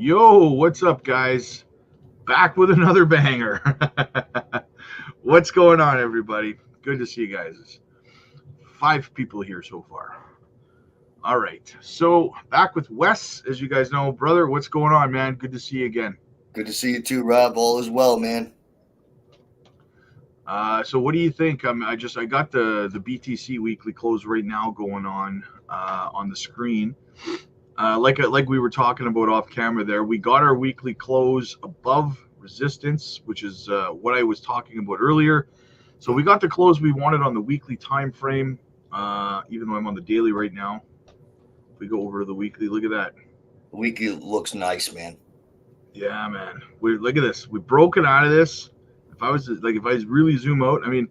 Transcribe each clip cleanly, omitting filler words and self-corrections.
Yo, what's up, guys? Back with another banger. What's going on, everybody? Good to see you guys. 5 people here so far. All right. So, back with Wes, as you guys know. Brother, what's going on, man? Good to see you again. Good to see you too, Rob. All is well, man. So, what do you think? I got the BTC weekly close right now going on the screen. Like we were talking about off camera there, we got our weekly close above resistance, which is what I was talking about earlier. So we got the close we wanted on the weekly time frame, even though I'm on the daily right now. If we go over to the weekly, look at that. The weekly looks nice, man. Yeah, man. We look at this. We broke it out of this. If I really zoom out, I mean,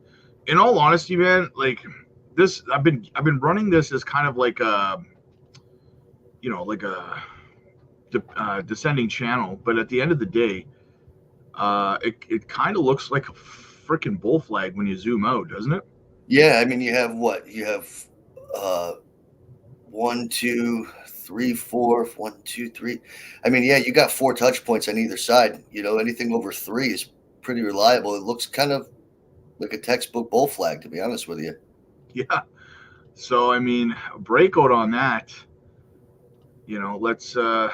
in all honesty, man, like this, I've been running this as kind of like a, like a descending channel. But at the end of the day, it kind of looks like a freaking bull flag when you zoom out, doesn't it? Yeah, I mean, you have what? You have uh, one, two, three, four, one, two, three. I mean, yeah, you got four touch points on either side. Anything over three is pretty reliable. It looks kind of like a textbook bull flag, to be honest with you. Yeah. So I mean, a breakout on that. Let's. I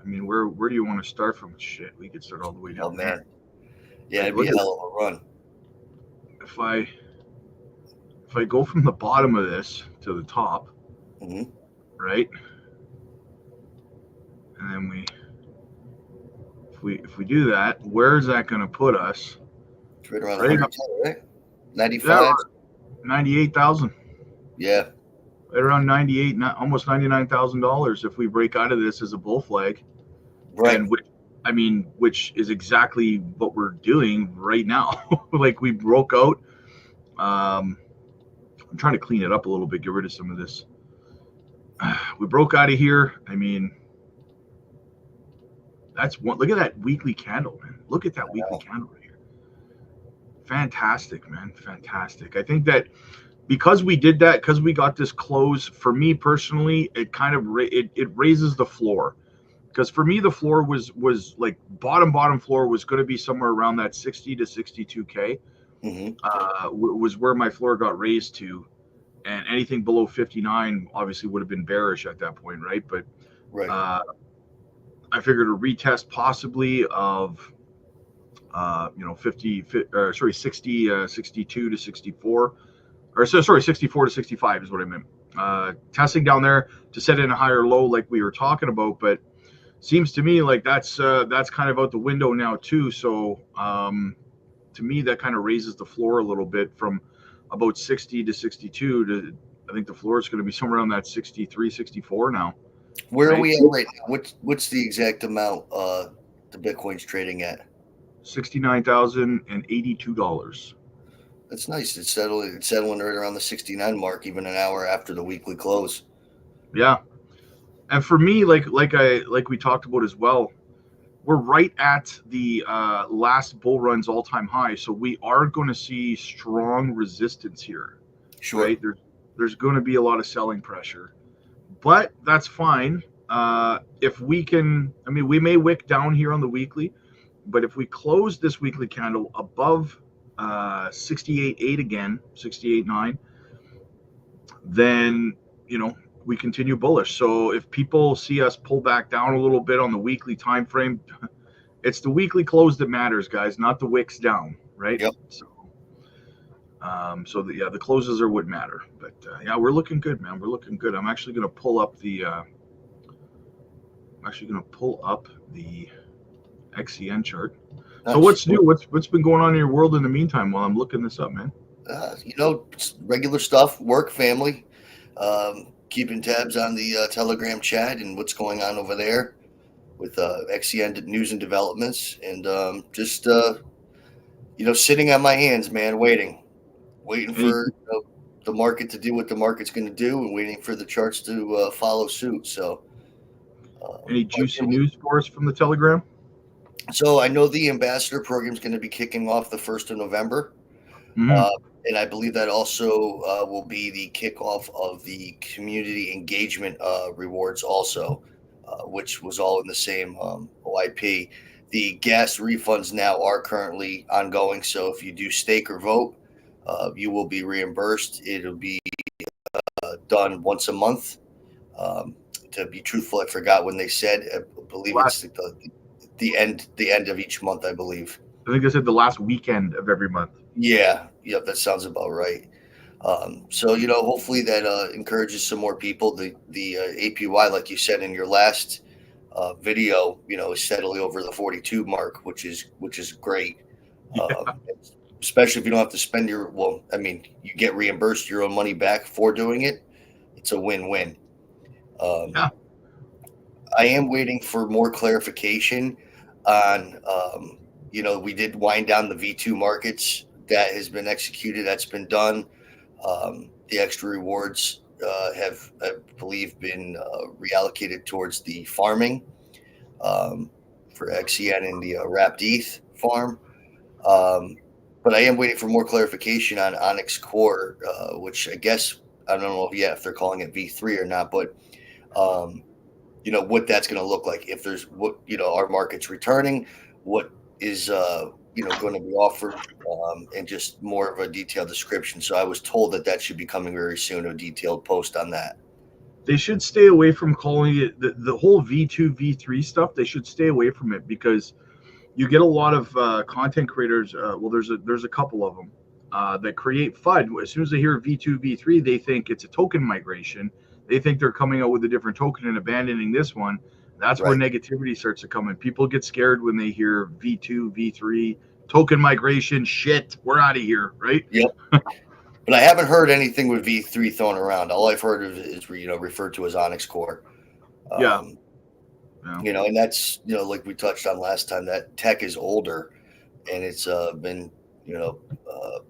mean, where do you want to start from? Shit, we could start all the way Oh down man, there. yeah, Like, it'd be look a at hell of a run. if I go from the bottom of this to the top, Mm-hmm. right, and then if we do that, where is that going to put us? It's right around Right 110, up, right? yeah, 95. 98,000. Yeah, Right around 98, not almost $99,000 if we break out of this as a bull flag, right. and which is exactly what we're doing right now. Like we broke out. Um, I'm trying to clean it up a little bit, get rid of some of this. We broke out of here. I mean, that's one. Look at that weekly candle, man. Look at that weekly candle right here. Fantastic, man. Fantastic. I think that because we did that, because we got this close, for me personally, it kind of it raises the floor. Because for me, the floor was like bottom floor was going to be somewhere around that 60 to 62K. Mm-hmm. Was where my floor got raised to, and anything below 59 obviously would have been bearish at that point, right? But Right. uh, I figured a retest possibly of 60, 62 to 64, or so sorry, 64 to 65 is what I meant. Testing down there to set in a higher low, like we were talking about, but seems to me like that's kind of out the window now too. So to me, that kind of raises the floor a little bit from about 60 to 62 to I think the floor is going to be somewhere around that 63, 64 now, Where are right? we at right now? What's the exact amount the Bitcoin's trading at? $69,082. That's nice. It's settling right around the 69 mark, even an hour after the weekly close. Yeah, and for me, like we talked about as well, we're right at the last bull run's all-time high, so we are going to see strong resistance here, Sure. right? There's going to be a lot of selling pressure, but that's fine. If we can, I mean, we may wick down here on the weekly, but if we close this weekly candle above 68.8 again, 68.9, then we continue bullish. So if people see us pull back down a little bit on the weekly time frame, it's the weekly close that matters, guys, not the wicks down, right? Yep. The closes are what matter. But yeah, we're looking good, man. We're looking good. I'm actually going to pull up the XCN chart. So Nice. what's new? What's been going on in your world in the meantime while I'm looking this up, man? Regular stuff, work, family, keeping tabs on the Telegram chat and what's going on over there with XCN news and developments, and just sitting on my hands, man, waiting Any for the market to do what the market's going to do, and waiting for the charts to follow suit. So, any juicy news for us from the Telegram? so I know the ambassador program is going to be kicking off the 1st of November. Mm-hmm. And I believe that also will be the kickoff of the community engagement rewards also. which was all in the same OIP. The gas refunds now are currently ongoing. So if you do stake or vote, you will be reimbursed. It'll be done once a month. To be truthful, I forgot when they said. I believe it's the end of each month, I believe. I think they said the last weekend of every month. Yeah, that sounds about right. So hopefully that encourages some more people. The APY, like you said in your last video, is steadily over the 42 mark, which is great. Especially if you don't have to spend you get reimbursed your own money back for doing it. It's a win-win. Yeah. I am waiting for more clarification on, we did wind down the V2 markets. That has been executed. That's been done. The extra rewards have, I believe, been reallocated towards the farming for XEN and the wrapped ETH farm. But I am waiting for more clarification on Onyx Core, which I guess, I don't know yet if they're calling it V3 or not, but what that's going to look like. If there's our market's returning, what is going to be offered, and just more of a detailed description. So I was told that should be coming very soon, a detailed post on that. They should stay away from calling it the whole V2, V3 stuff. They should stay away from it because you get a lot of content creators. There's a couple of them that create FUD. As soon as they hear V2, V3, they think it's a token migration. They think they're coming out with a different token and abandoning this one. That's Right. where negativity starts to come in. People get scared when they hear V2, V3, token migration. Shit, we're out of here, right? Yep. But I haven't heard anything with V3 thrown around. All I've heard of is referred to as Onyx Core. Yeah. And that's like we touched on last time, that tech is older, and it's been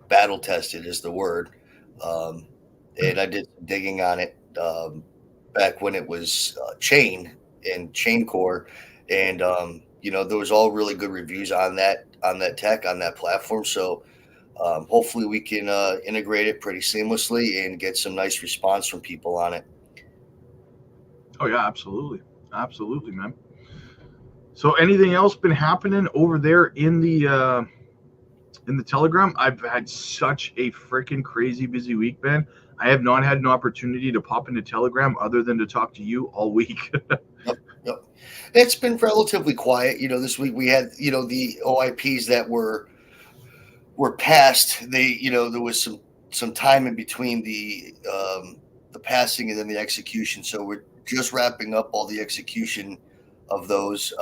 battle tested is the word. And I did some digging on it back when it was Chain and Chain Core, and there was all really good reviews on that tech, on that platform. So hopefully we can integrate it pretty seamlessly and get some nice response from people on it. Oh yeah, absolutely, man. So anything else been happening over there in the Telegram? I've had such a freaking crazy busy week, man. I have not had an opportunity to pop into Telegram other than to talk to you all week. Yep. It's been relatively quiet. This week we had, the OIPs that were passed. They, there was some time in between the passing and then the execution. So we're just wrapping up all the execution of those.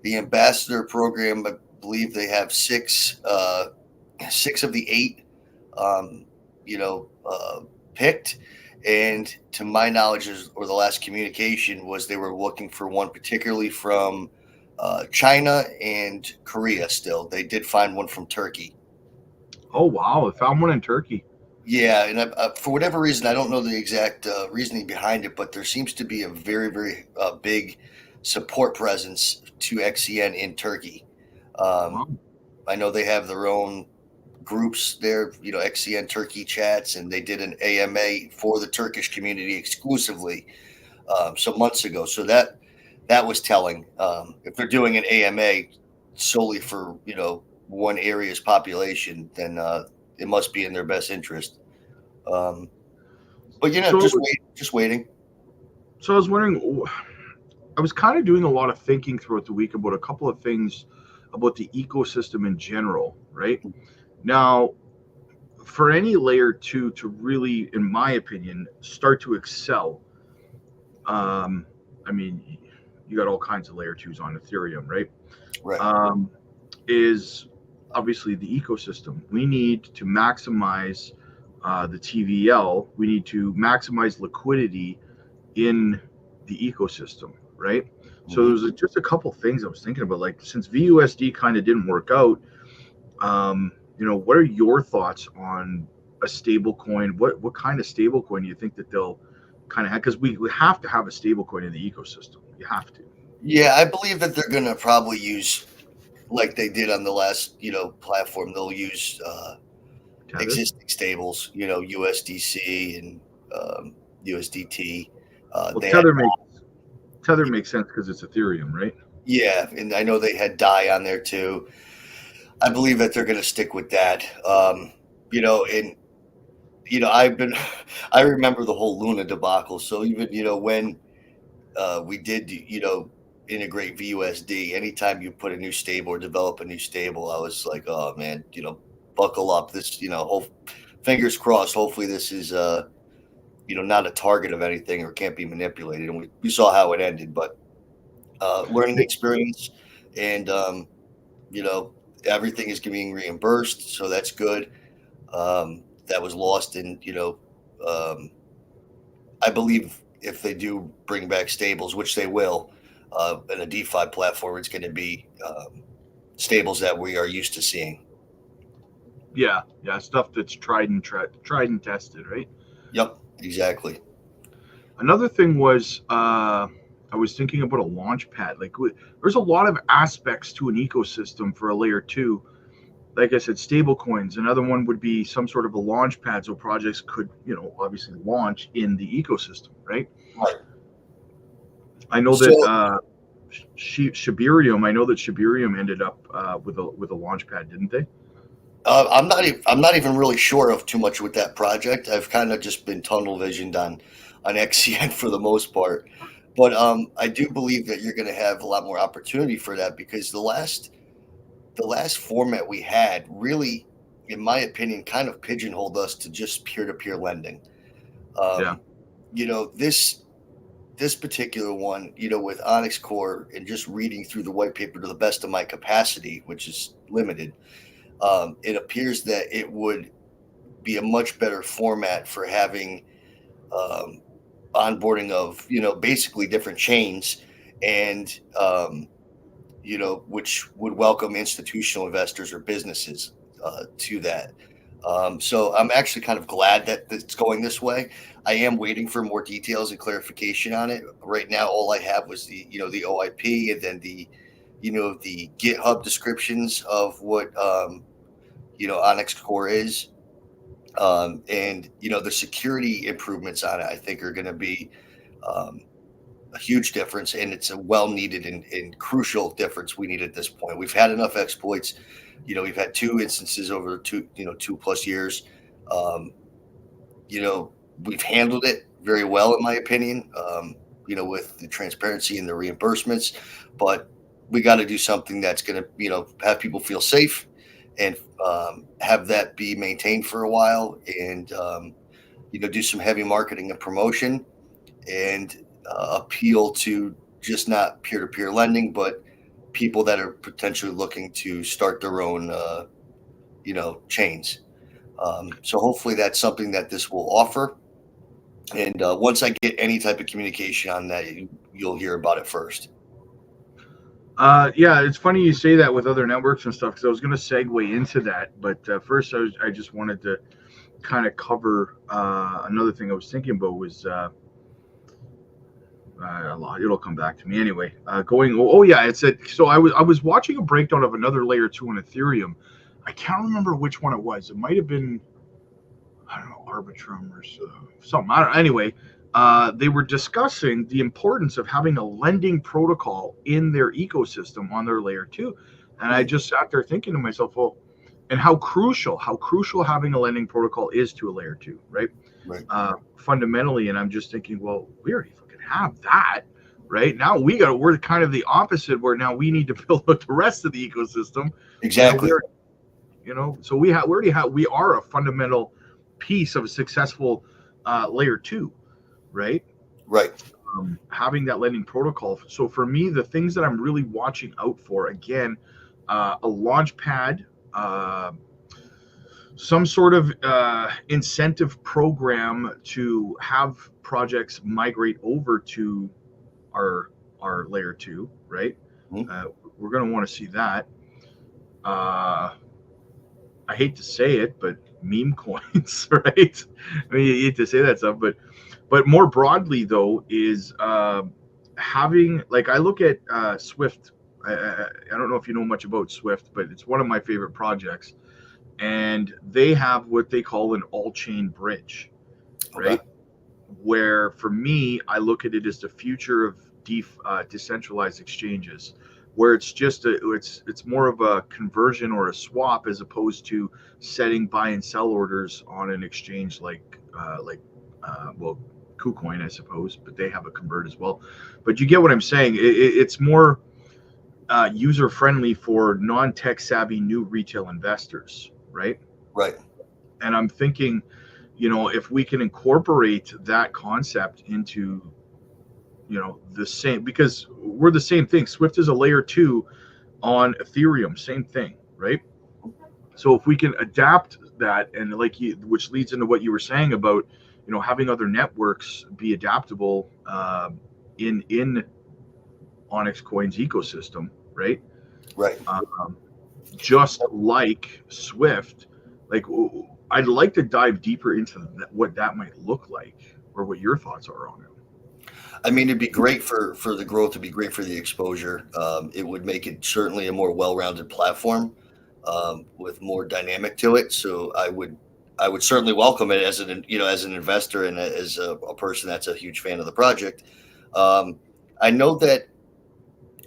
The ambassador program, I believe they have 6 of the 8, picked. And to my knowledge, or the last communication was they were looking for one particularly from China and Korea. Still, they did find one from Turkey. Oh wow, I found one in Turkey. Yeah, and for whatever reason, I don't know the exact reasoning behind it, but there seems to be a very, very big support presence to XCN in Turkey. Wow. I know they have their own groups there, XCN Turkey chats, and they did an AMA for the Turkish community exclusively some months ago. So that was telling. If they're doing an AMA solely for one area's population, then it must be in their best interest. But just waiting. So I was wondering, I was kind of doing a lot of thinking throughout the week about a couple of things about the ecosystem in general, right? Now, for any layer 2 to really, in my opinion, start to excel, you got all kinds of layer 2s on Ethereum, right? Right. Is obviously the ecosystem. We need to maximize the TVL. We need to maximize liquidity in the ecosystem, right? Mm-hmm. So there's just a couple things I was thinking about. Like, since VUSD kind of didn't work out, what are your thoughts on a stable coin? What kind of stable coin do you think that they'll kind of have? Because we have to have a stable coin in the ecosystem. You have to. Yeah, I believe that they're going to probably use, like they did on the last, platform, they'll use existing stables, USDC and USDT. Tether makes sense because it's Ethereum, right? Yeah, and I know they had DAI on there too. I believe that they're going to stick with that. And I remember the whole Luna debacle. So even when we did integrate VUSD, anytime you put a new stable or develop a new stable, I was like, oh man, buckle up. This, fingers crossed. Hopefully this is not a target of anything or can't be manipulated. And we saw how it ended, but learning experience, and everything is being reimbursed, so that's good. That was lost in I believe if they do bring back stables, which they will, in a DeFi platform, it's going to be stables that we are used to seeing. Yeah, stuff that's tried and tested, right? Yep, exactly. Another thing was I was thinking about a launch pad. Like, there's a lot of aspects to an ecosystem for a layer two. Like I said, stable coins. Another one would be some sort of a launch pad so projects could, obviously launch in the ecosystem, right? Right. I know that Shibarium. I know that Shibarium ended up with a launch pad, didn't they? I'm not even really sure of too much with that project. I've kind of just been tunnel visioned on XCN for the most part, but I do believe that you're going to have a lot more opportunity for that, because the last format we had really, in my opinion, kind of pigeonholed us to just peer-to-peer lending. Yeah. This particular one, with Onyx Core, and just reading through the white paper to the best of my capacity, which is limited, it appears that it would be a much better format for having onboarding of basically different chains, and which would welcome institutional investors or businesses to that. So I'm actually kind of glad that it's going this way. I am waiting for more details and clarification on it. Right now, all I have was the OIP, and then the GitHub descriptions of what Onyx Core is. And the security improvements on it, I think, are going to be a huge difference, and it's a well-needed and crucial difference we need at this point. We've had enough exploits. We've had 2 instances over 2+ years. We've handled it very well, in my opinion, with the transparency and the reimbursements, but we got to do something that's going to, have people feel safe, and have that be maintained for a while, and, do some heavy marketing and promotion, and appeal to just not peer-to-peer lending, but people that are potentially looking to start their own, chains. So hopefully that's something that this will offer. And once I get any type of communication on that, you'll hear about it first. Yeah, it's funny you say that with other networks and stuff, because I was going to segue into that, but first I just wanted to kind of cover another thing I was thinking about was it'll come back to me anyway. So I was watching a breakdown of another layer 2 on Ethereum. I can't remember which one it was. It might have been, I don't know, Arbitrum or something. I don't know. Anyway, they were discussing the importance of having a lending protocol in their ecosystem on their layer 2. And I just sat there thinking to myself, well, and how crucial having a lending protocol is to a layer 2, right? Right. Fundamentally. And I'm just thinking, well, we already fucking have that, right? Now we're kind of the opposite, where now we need to build out the rest of the ecosystem. Exactly. So we are a fundamental piece of a successful layer 2, right? Right. Having that lending protocol. So for me, the things that I'm really watching out for, again, a launch pad, some sort of incentive program to have projects migrate over to our layer 2, right? Mm-hmm. We're going to want to see that. I hate to say it, but meme coins, right? I mean, you hate to say that stuff, but more broadly though is having, like, I look at Swift. I don't know if you know much about Swift, but it's one of my favorite projects, and they have what they call an all-chain bridge, right? Okay. Where for me, I look at it as the future of decentralized exchanges, where it's just it's more of a conversion or a swap as opposed to setting buy and sell orders on an exchange well, KuCoin, I suppose, but they have a convert as well. But you get what I'm saying. It's more user friendly for non-tech savvy new retail investors, right? Right. And I'm thinking, if we can incorporate that concept into, the same, because we're the same thing. Swift is a layer 2 on Ethereum, same thing, right? So if we can adapt that, and which leads into what you were saying about, having other networks be adaptable in Onyx Coin's ecosystem, right? Right. Just like Swift, I'd like to dive deeper into what that might look like, or what your thoughts are on it. I mean, it'd be great for the growth. It'd be great for the exposure. It would make it certainly a more well-rounded platform with more dynamic to it. So I would certainly welcome it as an investor and as a person that's a huge fan of the project. I know that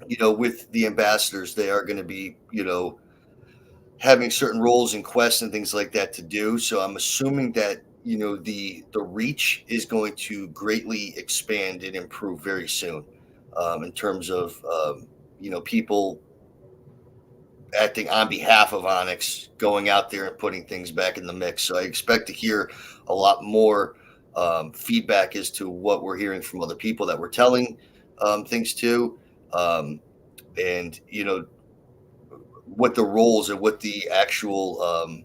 with the ambassadors, they are going to be having certain roles and quests and things like that to do. So I'm assuming that the reach is going to greatly expand and improve very soon in terms of people acting on behalf of Onyx, going out there and putting things back in the mix. So I expect to hear a lot more feedback as to what we're hearing from other people that we're telling things to, and what the roles and what the actual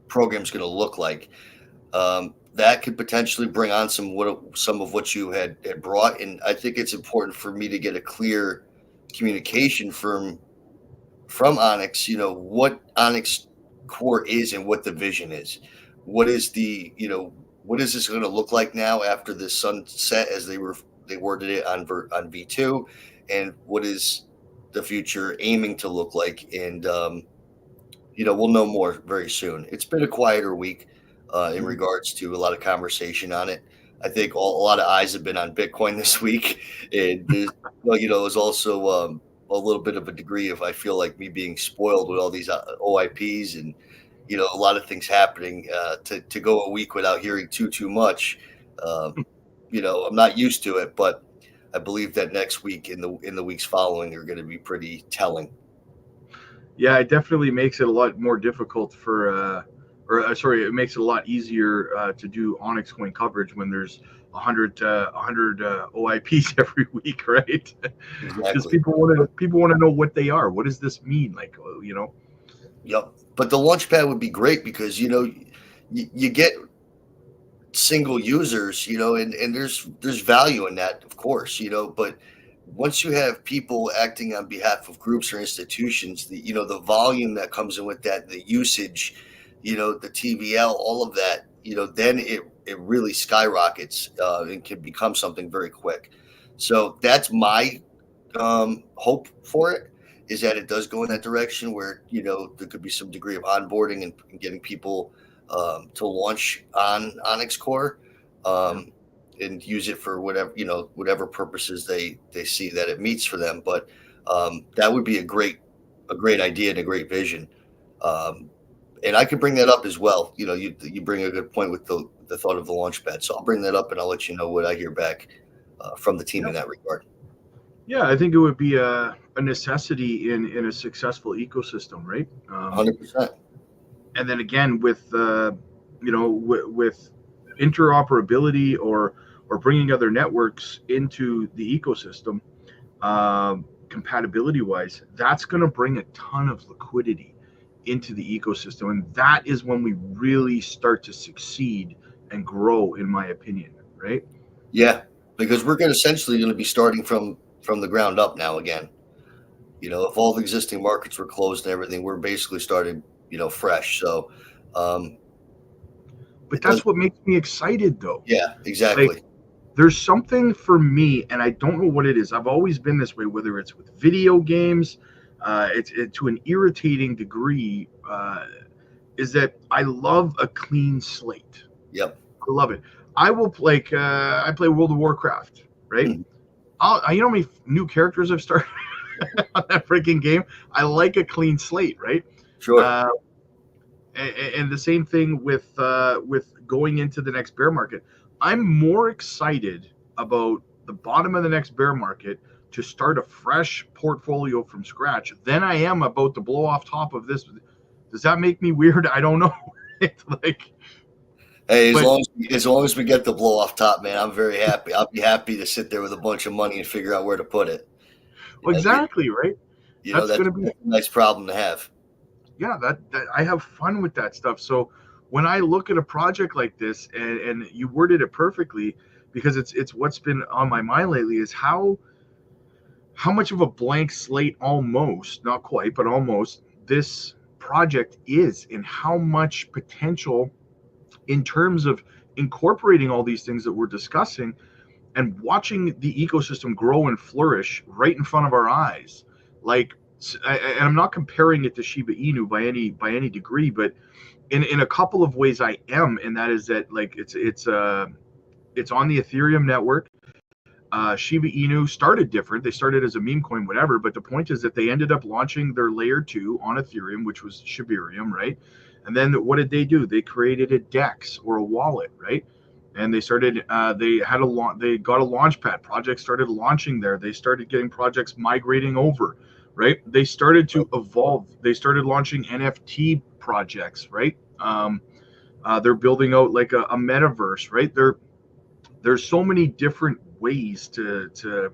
program is going to look like. That could potentially bring on some of what you had brought. And I think it's important for me to get a clear communication from Onyx, what Onyx Core is and what the vision is. What is what is this going to look like now after the sunset, as they worded it on V2, and what is the future aiming to look like? And we'll know more very soon. It's been a quieter week in regards to a lot of conversation on it. I think a lot of eyes have been on Bitcoin this week, and there's, it's also a little bit of a degree of, I feel like, me being spoiled with all these OIPs and a lot of things happening. To go a week without hearing too much, I'm not used to it, but I believe that next week in the weeks following are going to be pretty telling. Yeah, it definitely makes it a lot more difficult it makes it a lot easier to do Onyx Coin coverage when there's 100 OIPs every week, right? Because Exactly. people want to know what they are. What does this mean? Yep. But the Launchpad would be great because you get single users, and there's value in that, of course, but once you have people acting on behalf of groups or institutions, the volume that comes in with that, the usage, the TVL, all of that, then it really skyrockets and can become something very quick. So that's my hope for it, is that it does go in that direction where there could be some degree of onboarding and getting people to launch on Onyx Core and use it for whatever purposes they see that it meets for them. But that would be a great idea and a great vision. And I could bring that up as well. You bring a good point with the thought of the Launchpad. So I'll bring that up and I'll let you know what I hear back from the team in that regard. Yeah, I think it would be a necessity in a successful ecosystem, right? 100%. And then again, with with interoperability or bringing other networks into the ecosystem, compatibility wise, that's going to bring a ton of liquidity into the ecosystem, and that is when we really start to succeed and grow, in my opinion, right? Yeah, because we're essentially going to be starting from the ground up now again. If all the existing markets were closed and everything, we're basically started fresh. So but that's what makes me excited, though. Yeah, exactly. There's something for me, and I don't know what it is. I've always been this way, whether it's with video games, it's to an irritating degree, is that I love a clean slate. Yep. I love it. I will play. I play World of Warcraft, right? Mm-hmm. You know how many new characters I've started on that freaking game? I like a clean slate, right? Sure. Uh, and the same thing with going into the next bear market. I'm more excited about the bottom of the next bear market to start a fresh portfolio from scratch than I am about to blow off top of this. Does that make me weird? I don't know. It's like, Hey, but as long as we get the blow off top, man, I'm very happy. I'll be happy to sit there with a bunch of money and figure out where to put it. well, exactly, right? That's That's going to be, a nice problem to have. yeah, that I have fun with that stuff. So when I look at a project like this, and you worded it perfectly, because it's what's been on my mind lately is how much of a blank slate, almost, not quite, but almost, this project is, and how much potential in terms of incorporating all these things that we're discussing and watching the ecosystem grow and flourish right in front of our eyes. Like, and I'm not comparing it to Shiba Inu by any degree, but in a couple of ways I am, and that is that, like, it's on the Ethereum network. Shiba Inu started different. They started as a meme coin, whatever. But the point is that they ended up launching their layer 2 on Ethereum, which was Shibarium, right? And then what did they do? They created a DEX, or a wallet, right? And they started. They had They got a launch pad. Projects started launching there. They started getting projects migrating over, right? They started to evolve. They started launching NFT projects, right? They're building out like a metaverse, right? There's so many different ways to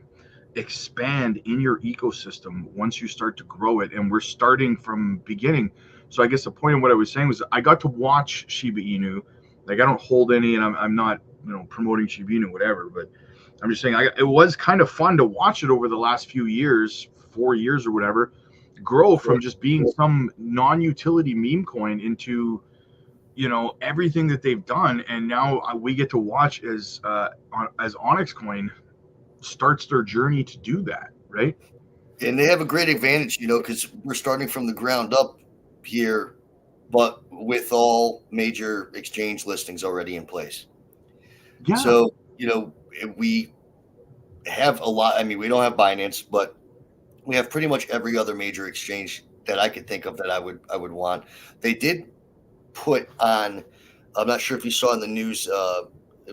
expand in your ecosystem once you start to grow it, and we're starting from beginning. So I guess the point of what I was saying was I got to watch Shiba Inu. Like, I don't hold any, and I'm not promoting Shiba Inu, whatever, but I'm just saying it was kind of fun to watch it over the last few years, 4 years or whatever, grow from just being some non-utility meme coin into everything that they've done. And now we get to watch as Onyx Coin starts their journey to do that, right? And they have a great advantage, because we're starting from the ground up here, but with all major exchange listings already in place. Yeah. So, we have a lot. I mean, we don't have Binance, but we have pretty much every other major exchange that I could think of that I would want. They did put on, I'm not sure if you saw in the news,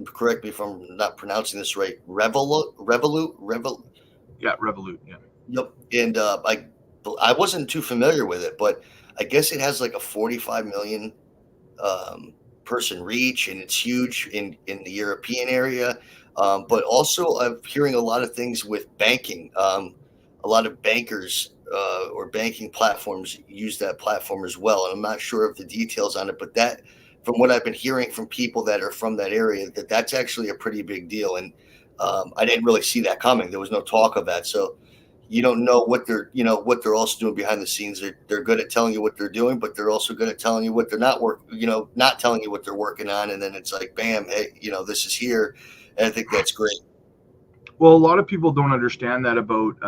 correct me if I'm not pronouncing this right, Revolut. Yeah, Revolut. Yeah. Yep. And I wasn't too familiar with it, but I guess it has like a 45 million person reach, and it's huge in the European area. But also, I'm hearing a lot of things with banking. A lot of bankers or banking platforms use that platform as well. And I'm not sure of the details on it, but that, from what I've been hearing from people that are from that area, that's actually a pretty big deal. And I didn't really see that coming. There was no talk of that. So you don't know what they're also doing behind the scenes. They're good at telling you what they're doing, but they're also good at telling you what they're not telling you what they're working on. And then it's like, bam, hey, this is here. And I think that's great. Well, a lot of people don't understand that about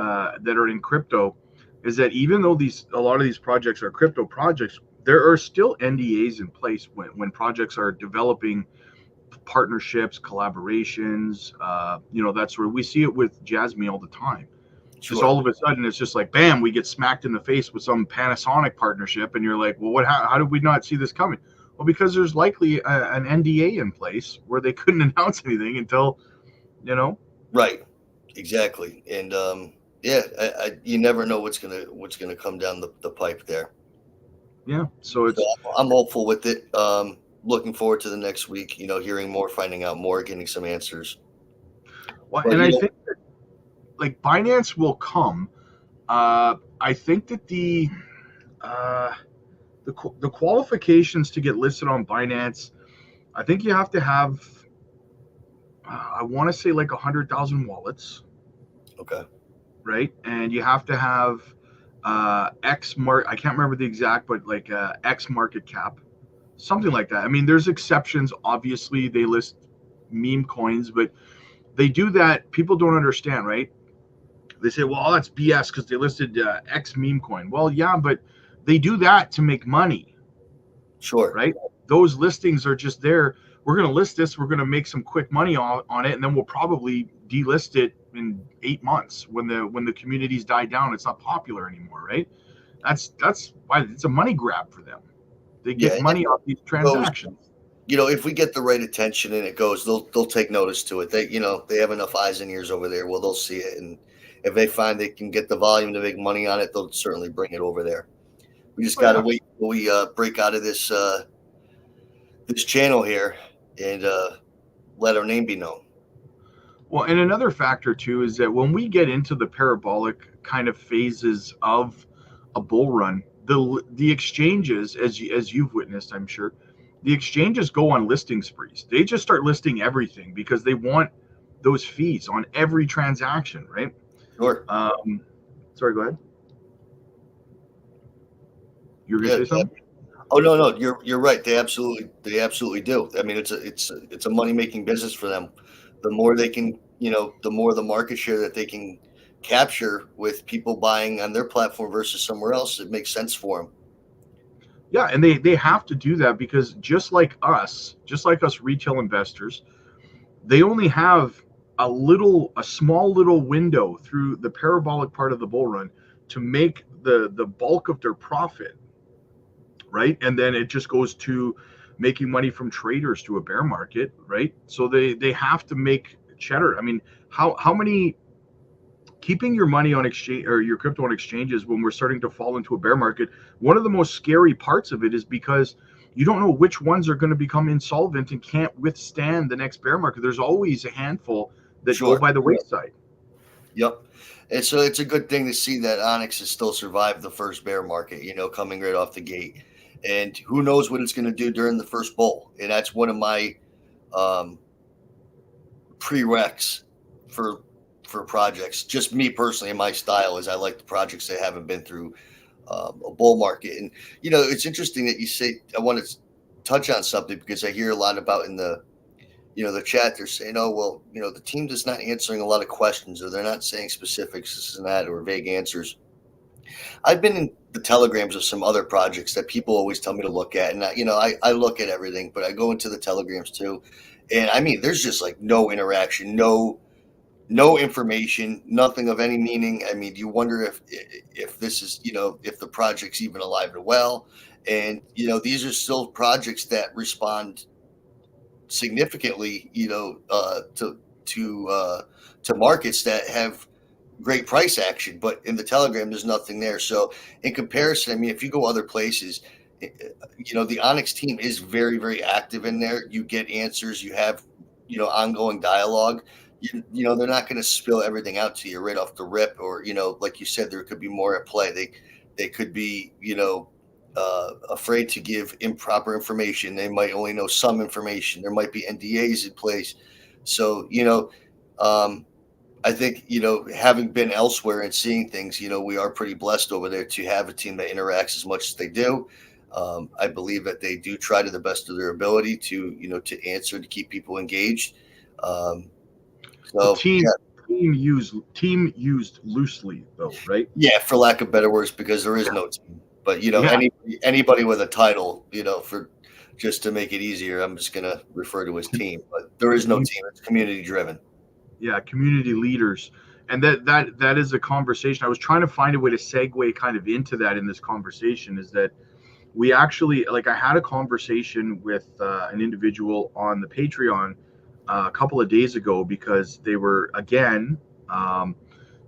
that are in crypto, is that even though a lot of these projects are crypto projects, there are still NDAs in place when projects are developing partnerships, collaborations. That's where we see it with JASMY all the time. Sure. Just all of a sudden, it's just like, bam, we get smacked in the face with some Panasonic partnership, and you're like, well, how did we not see this coming? Well, because there's likely an NDA in place where they couldn't announce anything until, Right. Exactly. And you never know what's gonna come down the pipe there. Yeah. So I'm hopeful with it. Looking forward to the next week. Hearing more, finding out more, getting some answers. Well, and I think that, like, Binance will come. I think that the qualifications to get listed on Binance, I think you have to have, I want to say, like 100,000 wallets. Okay. Right, and you have to have I can't remember the exact, but like X market cap, something like that. I mean, there's exceptions. Obviously, they list meme coins, but they do that. People don't understand, right? They say, well, that's BS because they listed X meme coin. Well, yeah, but they do that to make money. Sure. Right? Those listings are just there. we're going to list this, we're going to make some quick money on it, and then we'll probably delist it in 8 months when the communities die down. It's not popular anymore, right? That's why it's a money grab for them. They get money off these transactions. If we get the right attention and it goes, they'll take notice to it. They have enough eyes and ears over there. Well, they'll see it, and if they find they can get the volume to make money on it, they'll certainly bring it over there. We just got to wait till we break out of this this channel here and let our name be known. Well, and another factor too is that when we get into the parabolic kind of phases of a bull run, the exchanges, as you've witnessed, I'm sure, the exchanges go on listing sprees. They just start listing everything because they want those fees on every transaction, right? Sure. Sorry, go ahead. You're gonna say something? Oh no, you're right. They absolutely do. I mean, it's a money making business for them. The more they can, the more the market share that they can capture with people buying on their platform versus somewhere else, it makes sense for them. Yeah, and they have to do that because just like us retail investors, they only have a small little window through the parabolic part of the bull run to make the bulk of their profit, right? And then it just goes to making money from traders to a bear market, right? So they have to make cheddar. I mean, how many keeping your money on exchange or your crypto on exchanges when we're starting to fall into a bear market, one of the most scary parts of it is because you don't know which ones are going to become insolvent and can't withstand the next bear market. There's always a handful that go by the wayside. Yep. And so it's a good thing to see that Onyx has still survived the first bear market, coming right off the gate. And who knows what it's going to do during the first bull. And that's one of my prereqs for projects. Just me personally, and my style is I like the projects that haven't been through a bull market. And, it's interesting that you say, I want to touch on something because I hear a lot about in the chat, they're saying, oh, well, the team is not answering a lot of questions, or they're not saying specifics, this and that, or vague answers. I've been in the telegrams of some other projects that people always tell me to look at. And, I look at everything, but I go into the telegrams too. And I mean, there's just like no interaction, no information, nothing of any meaning. I mean, you wonder if this is, if the project's even alive and well. And, these are still projects that respond significantly, to markets that have great price action, but in the telegram, there's nothing there. So in comparison, I mean, if you go other places, the Onyx team is very, very active in there. You get answers, you have, ongoing dialogue. They're not going to spill everything out to you right off the rip, or, like you said, there could be more at play. They could be, afraid to give improper information. They might only know some information. There might be NDAs in place. So, I think, having been elsewhere and seeing things, we are pretty blessed over there to have a team that interacts as much as they do. I believe that they do try to the best of their ability to, to answer, to keep people engaged. So team used loosely though, right? Yeah, for lack of better words, because there is no team. But anybody with a title, for just to make it easier, I'm just gonna refer to as team. But there is no team; it's community driven. Yeah, community leaders, and that is a conversation. I was trying to find a way to segue kind of into that in this conversation. Is that we actually I had a conversation with an individual on the Patreon a couple of days ago because they were again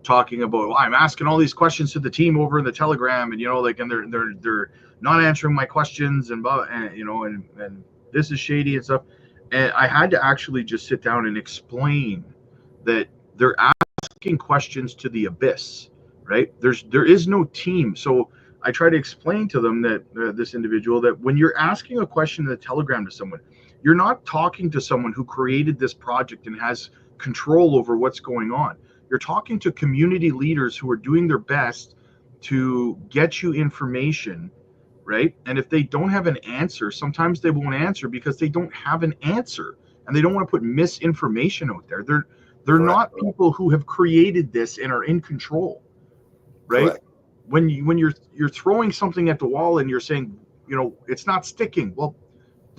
talking about, well, I'm asking all these questions to the team over in the Telegram, and and they're not answering my questions, and and this is shady and stuff. And I had to actually just sit down and explain that they're asking questions to the abyss, right? There is no team. So I try to explain to them that this individual, that when you're asking a question in the Telegram to someone, you're not talking to someone who created this project and has control over what's going on. You're talking to community leaders who are doing their best to get you information, right? And if they don't have an answer, sometimes they won't answer because they don't have an answer, and they don't want to put misinformation out there. They're not people who have created this and are in control, right? Correct. When you're throwing something at the wall and you're saying, it's not sticking. Well,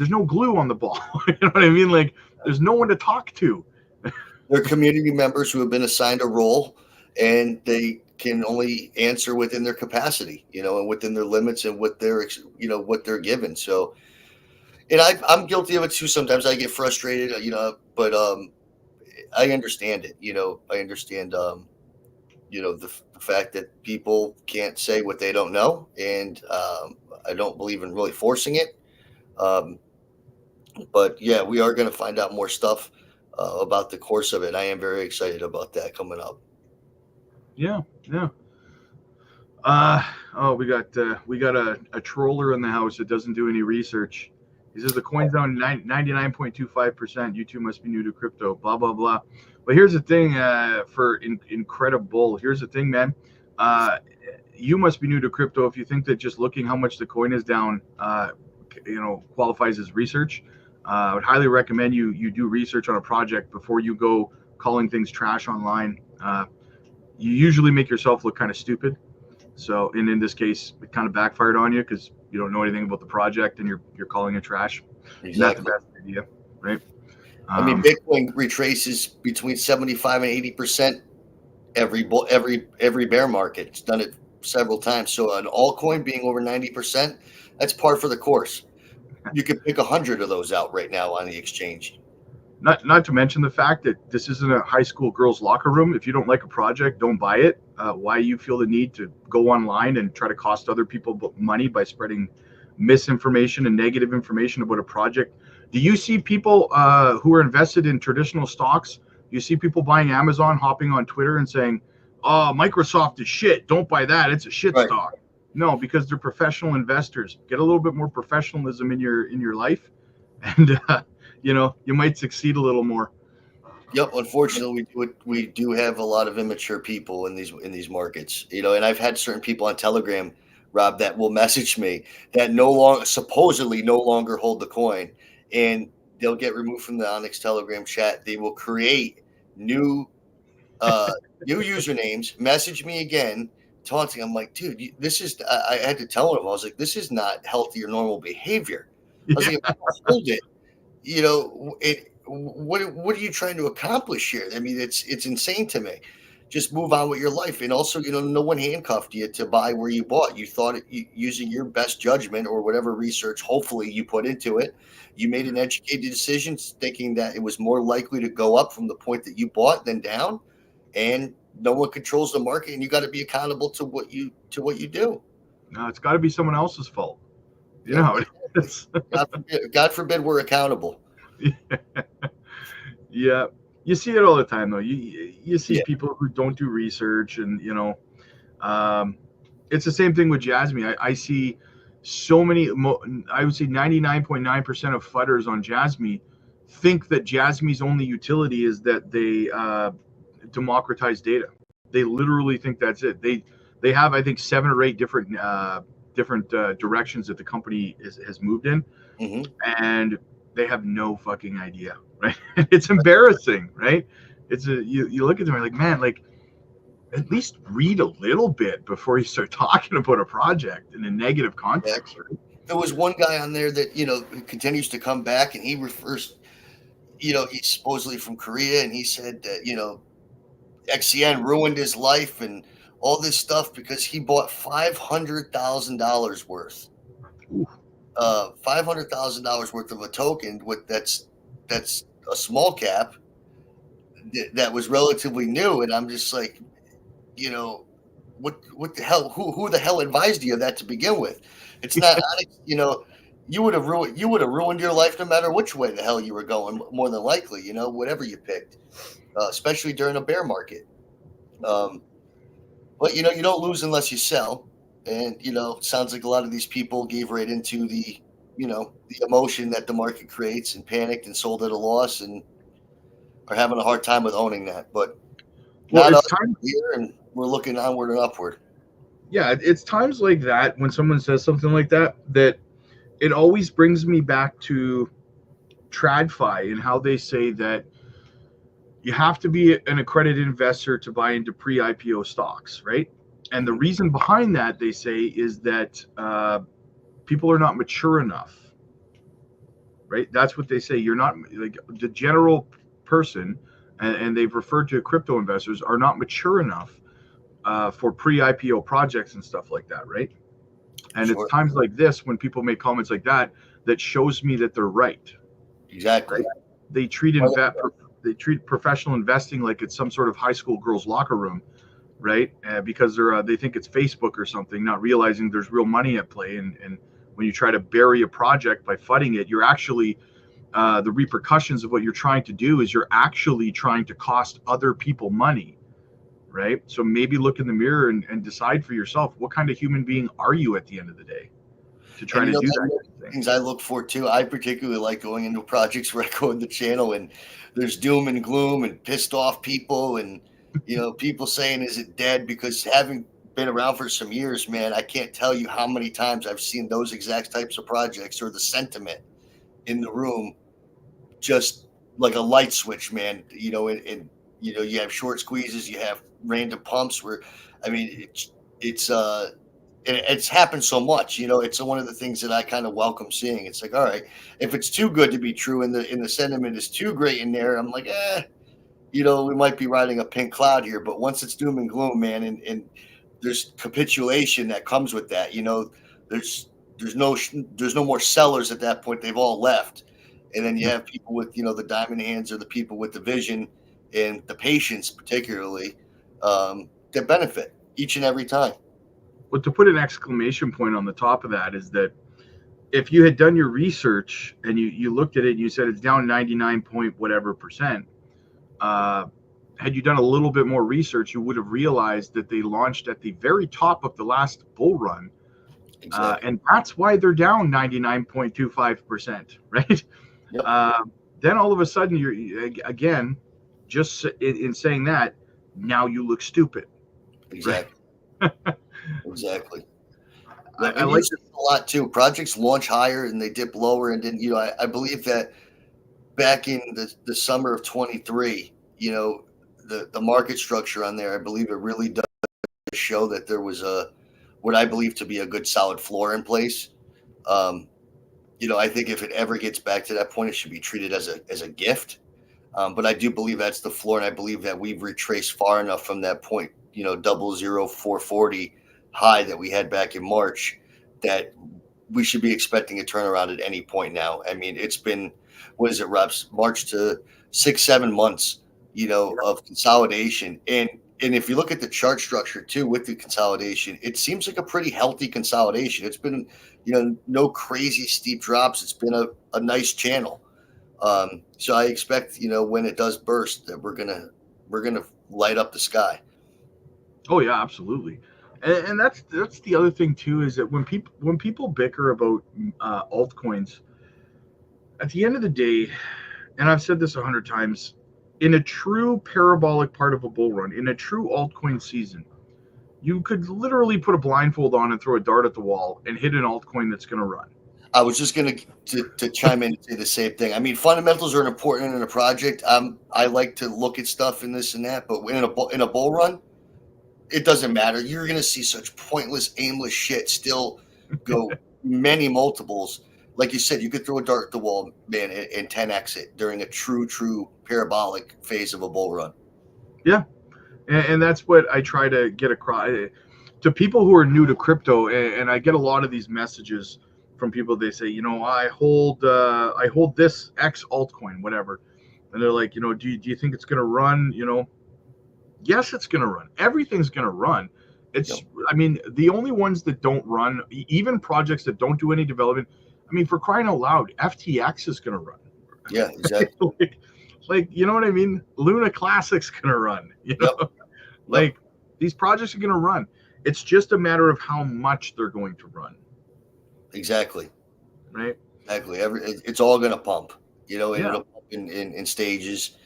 no glue on the ball. You know what I mean? Like there's no one to talk to. They're community members who have been assigned a role, and they can only answer within their capacity, and within their limits and what they're given. So, and I'm guilty of it too. Sometimes I get frustrated, but I understand it. I understand, the fact that people can't say what they don't know, and I don't believe in really forcing it. Um, but yeah, we are going to find out more stuff about the course of it. I am very excited about that coming up. Yeah, yeah. Oh, we got a troller in the house that doesn't do any research. He says the coin's down 99.25%. You two must be new to crypto. Blah blah blah. But here's the thing, for incredible. Here's the thing, man. You must be new to crypto if you think that just looking how much the coin is down, qualifies as research. I would highly recommend you do research on a project before you go calling things trash online. You usually make yourself look kind of stupid. So, and in this case, it kind of backfired on you because you don't know anything about the project and you're calling it trash. Exactly. Not the best idea, right? I mean, Bitcoin retraces between 75 and 80% every bear market. It's done it several times. So an altcoin being over 90%, that's par for the course. You could pick 100 of those out right now on the exchange. Not to mention the fact that this isn't a high school girls' locker room. If you don't like a project, don't buy it. Why you feel the need to go online and try to cost other people money by spreading misinformation and negative information about a project? Do you see people who are invested in traditional stocks? You see people buying Amazon, hopping on Twitter and saying, "Oh, Microsoft is shit. Don't buy that. It's a shit stock." No, because they're professional investors. Get a little bit more professionalism in your life, and you might succeed a little more. Yep, unfortunately, we do have a lot of immature people in these markets, and I've had certain people on Telegram, Rob, that will message me that supposedly no longer hold the coin, and they'll get removed from the Onyx Telegram chat. They will create new usernames, message me again, taunting. I'm like, dude, this is. I had to tell them. I was like, this is not healthy or normal behavior. I was like, hold it. What are you trying to accomplish here? I mean, it's insane to me. Just move on with your life. And also, no one handcuffed you to buy where you bought. You thought it using your best judgment or whatever research, hopefully you put into it. You made an educated decision thinking that it was more likely to go up from the point that you bought than down. And no one controls the market, and you got to be accountable to what you do. No, it's got to be someone else's fault. God forbid we're accountable. Yeah, you see it all the time though. You see people who don't do research, and it's the same thing with JASMY. I see so many. I would say 99.9% of FUDDers on JASMY think that JASMY's only utility is that they democratize data. They literally think that's it. They have, I think, 7 or 8 different directions that the company has moved in, and they have no fucking idea, right? It's embarrassing, right? You look at them and like, man, like at least read a little bit before you start talking about a project in a negative context. Right? There was one guy on there that continues to come back, and he refers, he's supposedly from Korea, and he said that XCN ruined his life and all this stuff because he bought $500,000 worth. $500,000 worth of a token that's a small cap that was relatively new, and I'm just like, what the hell? Who the hell advised you of that to begin with? It's not, you would have ruined your life no matter which way the hell you were going. More than likely, whatever you picked, especially during a bear market. But you don't lose unless you sell. And, it sounds like a lot of these people gave right into the emotion that the market creates and panicked and sold at a loss and are having a hard time with owning that. But not us here, and we're looking onward and upward. Yeah, it's times like that when someone says something like that it always brings me back to TradFi and how they say that you have to be an accredited investor to buy into pre-IPO stocks, right? And the reason behind that, they say, is that people are not mature enough right? That's what they say. You're not like the general person, and they've referred to crypto investors are not mature enough for pre-IPO projects and stuff like that, right? And it's Sure. times like this when people make comments like that that shows me that they're right. Exactly. They they treat professional investing like it's some sort of high school girls' locker room, right? Because they think it's Facebook or something, not realizing there's real money at play. And when you try to bury a project by fudding it, you're actually the repercussions of what you're trying to do is you're actually trying to cost other people money, right? So maybe look in the mirror and decide for yourself, what kind of human being are you at the end of the day to try And to do that that's kind one of of the thing. things I look for too. I particularly like going into projects where I go in the channel and there's doom and gloom and pissed off people and people saying is it dead, because having been around for some years, man, I can't tell you how many times I've seen those exact types of projects or the sentiment in the room just like a light switch, man. And you have short squeezes, you have random pumps where, I mean, it's and it's happened so much. It's one of the things that I kind of welcome seeing. It's like, all right, if it's too good to be true and the sentiment is too great in there, I'm like, we might be riding a pink cloud here. But once it's doom and gloom, man, and there's capitulation that comes with that. There's there's no more sellers at that point. They've all left, and then you have people with the diamond hands or the people with the vision and the patience, particularly, that benefit each and every time. But to put an exclamation point on the top of that is that if you had done your research and you looked at it and you said it's down 99 point whatever percent, uh, had you done a little bit more research, you would have realized that they launched at the very top of the last bull run. Exactly. And that's why they're down 99.25%, right? Yep. Then all of a sudden, you're again, just in saying that, now you look stupid. Exactly. Right? Exactly. I And you like see a lot too. Projects launch higher and they dip lower, and then I believe that back in the summer of 23, the market structure on there, I believe it really does show that there was what I believe to be a good solid floor in place. Um, I think if it ever gets back to that point, it should be treated as a gift. But I do believe that's the floor, and I believe that we've retraced far enough from that point, 00440 high that we had back in March, that we should be expecting a turnaround at any point now. I mean, it's been, what is it, Reps? March to 6-7 months, of consolidation. And if you look at the chart structure too with the consolidation, it seems like a pretty healthy consolidation. It's been, no crazy steep drops. It's been a nice channel. So I expect, when it does burst, that we're gonna light up the sky. Oh yeah, absolutely. And that's the other thing too is that when people bicker about altcoins, at the end of the day, and I've said this 100 times, in a true parabolic part of a bull run, in a true altcoin season, you could literally put a blindfold on and throw a dart at the wall and hit an altcoin that's going to run. I was just going to chime in and say the same thing. I mean, fundamentals are important in a project. I like to look at stuff in this and that, but in a bull run, it doesn't matter. You're going to see such pointless, aimless shit still go many multiples. Like you said, you could throw a dart at the wall, man, and 10x it during a true parabolic phase of a bull run. Yeah, and that's what I try to get across to people who are new to crypto. And I get a lot of these messages from people. They say, I hold this X altcoin, whatever, and they're like, do you think it's going to run? Yes, it's going to run. Everything's going to run. Yep. I mean, the only ones that don't run, even projects that don't do any development, I mean, for crying out loud, FTX is going to run. Yeah, exactly. like, you know what I mean? Luna Classic's going to run. Yep. Like, these projects are going to run. It's just a matter of how much they're going to run. Exactly. Right. Exactly. It's all going to pump, and it'll pump in stages.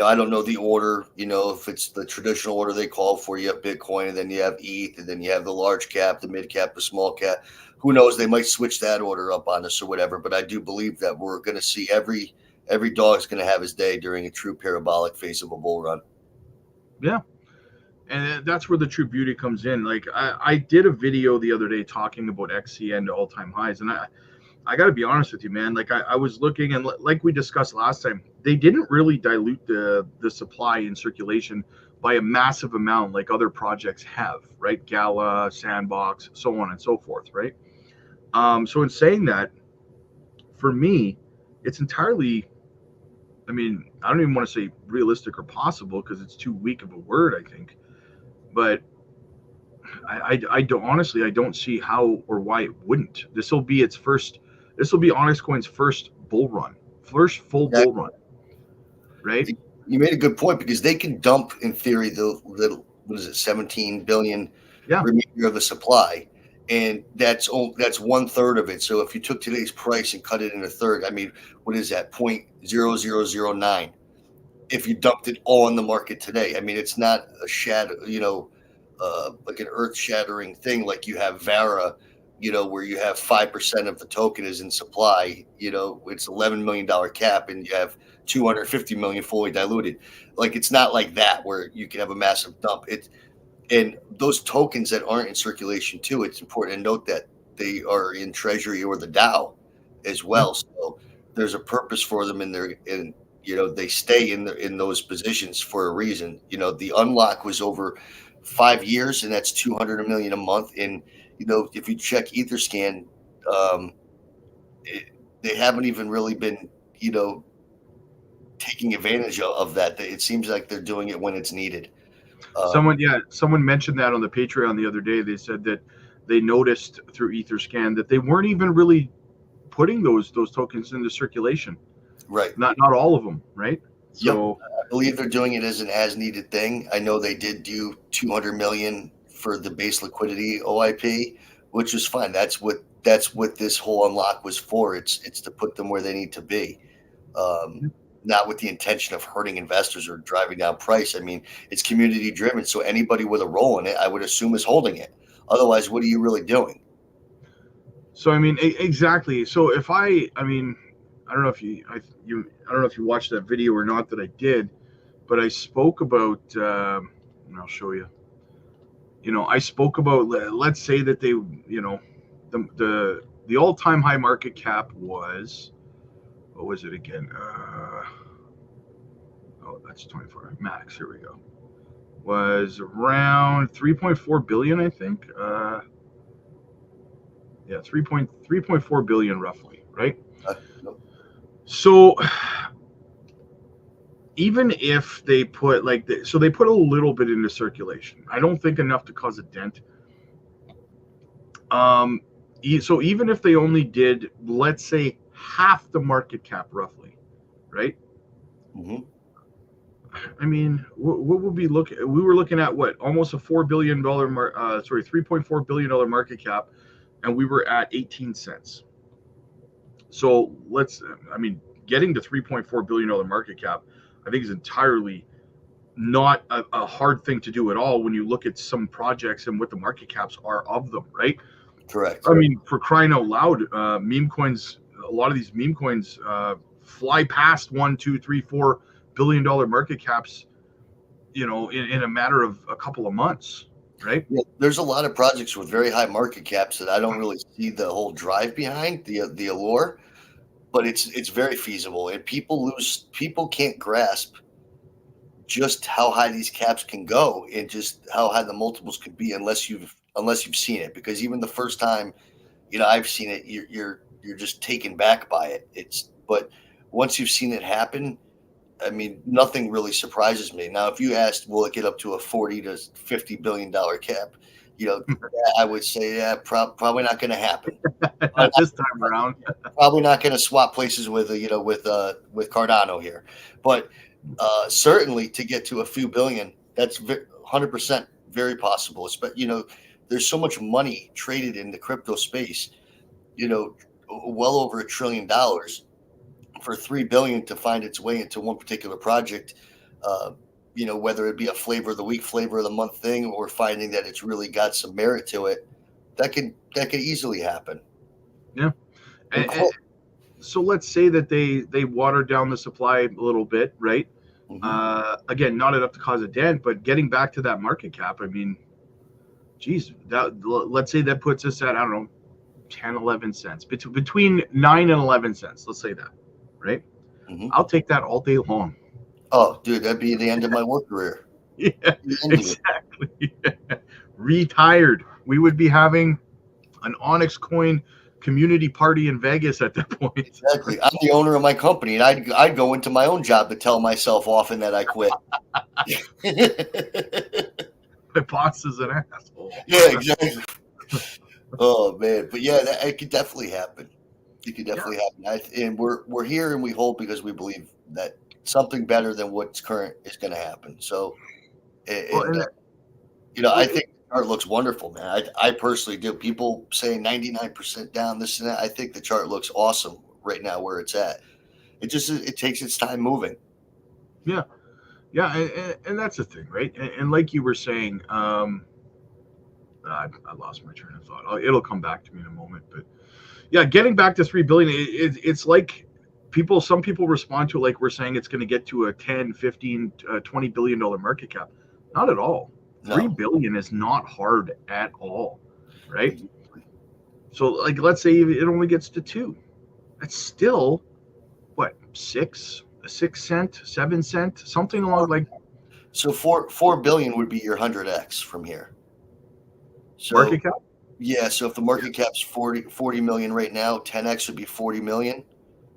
I don't know the order, if it's the traditional order they call for. You have Bitcoin, and then you have ETH, and then you have the large cap, the mid cap, the small cap. Who knows? They might switch that order up on us or whatever. But I do believe that we're going to see every dog's going to have his day during a true parabolic phase of a bull run. Yeah. And that's where the true beauty comes in. Like I did a video the other day talking about XCN to all-time highs, and I got to be honest with you, man. Like I was looking, and like we discussed last time, they didn't really dilute the supply in circulation by a massive amount like other projects have, right? Gala, Sandbox, so on and so forth, right? So in saying that, for me, it's entirely, I mean, I don't even want to say realistic or possible because it's too weak of a word, I think. But I don't honestly, I don't see how or why it wouldn't. This will be Onyx Coin's first bull run, first full bull run, right? You made a good point because they can dump, in theory, the little, what is it, 17 billion remainder of the supply, and that's 1/3 of it. So if you took today's price and cut it in a third, I mean, what is that? 0.0009. If you dumped it all in the market today, I mean, it's not a shadow, like an earth-shattering thing like you have Vara, where you have 5% of the token is in supply. It's $11 million cap, and you have 250 million fully diluted. Like, it's not like that where you can have a massive dump. And those tokens that aren't in circulation too, it's important to note that they are in Treasury or the DAO as well. So there's a purpose for them they stay in those positions for a reason. The unlock was over 5 years, and that's 200 million a month. And if you check EtherScan, they haven't even really been taking advantage of that. It seems like they're doing it when it's needed. Someone mentioned that on the Patreon the other day. They said that they noticed through EtherScan that they weren't even really putting those tokens into circulation. Right. Not all of them, right? So I believe they're doing it as an as needed thing. I know they did do 200 million for the base liquidity OIP, which was fine. That's what this whole unlock was for. It's to put them where they need to be. Not with the intention of hurting investors or driving down price. I mean, it's community driven. So anybody with a role in it, I would assume, is holding it. Otherwise, what are you really doing? So, I mean, exactly. So I don't know if I don't know if you watched that video or not that I did, but I spoke about, and I'll show you. I spoke about, let's say that they, the all-time high market cap was, what was it again? That's 24 max. Here we go. Was around 3.4 billion, I think. 3.4 billion roughly, right? So even if they put they put a little bit into circulation, I don't think enough to cause a dent. So even if they only did, let's say, half the market cap roughly, right? Mm-hmm. I mean, what would we look at? We were looking at what, almost a $4 billion $3.4 billion market cap, and we were at 18 cents. So getting to $3.4 billion market cap, I think, is entirely not a hard thing to do at all when you look at some projects and what the market caps are of them, right? Correct. I mean, for crying out loud, meme coins, a lot of these meme coins fly past $1, $2, $3, $4 billion market caps, in a matter of a couple of months, right? Yeah, there's a lot of projects with very high market caps that I don't really see the whole drive behind, the allure, but it's very feasible, and people can't grasp just how high these caps can go and just how high the multiples could be unless you've seen it. Because even the first time I've seen it, you're just taken back by it. But once you've seen it happen, I mean, nothing really surprises me. Now, if you asked, will it get up to a $40 to $50 billion cap? I would say, probably not going to happen. Not this time around. Probably not going to swap places with Cardano here, but certainly to get to a few billion, that's 100% very possible. But there's so much money traded in the crypto space. Well over $1 trillion. For $3 billion to find its way into one particular project, whether it be a flavor of the week, flavor of the month thing, or finding that it's really got some merit to it, that could easily happen. Yeah. And so let's say that they watered down the supply a little bit, right? Mm-hmm. Again, not enough to cause a dent, but getting back to that market cap, I mean, geez, let's say that puts us at, I don't know, 10, 11 cents, between 9 and 11 cents. Let's say that, right? Mm-hmm. I'll take that all day long. Oh, dude, that'd be the end of my work career. Yeah, The end of it. exactly. Retired. We would be having an Onyx coin community party in Vegas at that point. Exactly. I'm the owner of my company, and I'd go into my own job to tell myself often that I quit. My boss is an asshole. Yeah, exactly. Oh man, but yeah, it could definitely happen. It could definitely happen. And we're here and we hold because we believe that something better than what's current is going to happen. So, and I think the chart looks wonderful, man. I personally do. People say 99% down, this and that. I think the chart looks awesome right now where it's at. It takes its time moving. Yeah, and that's the thing, right? And like you were saying, I lost my train of thought. It'll come back to me in a moment, but yeah, getting back to 3 billion, it's like some people respond to it like we're saying it's going to get to a 10, 15, $20 billion market cap. Not at all. No. 3 billion is not hard at all, right? So like, let's say it only gets to 2. That's still what, 6 cent, 7 cent, something along like. So 4 billion would be your 100x from here. So, market cap? Yeah, so if the market cap's 40 million right now, 10x would be 40 million,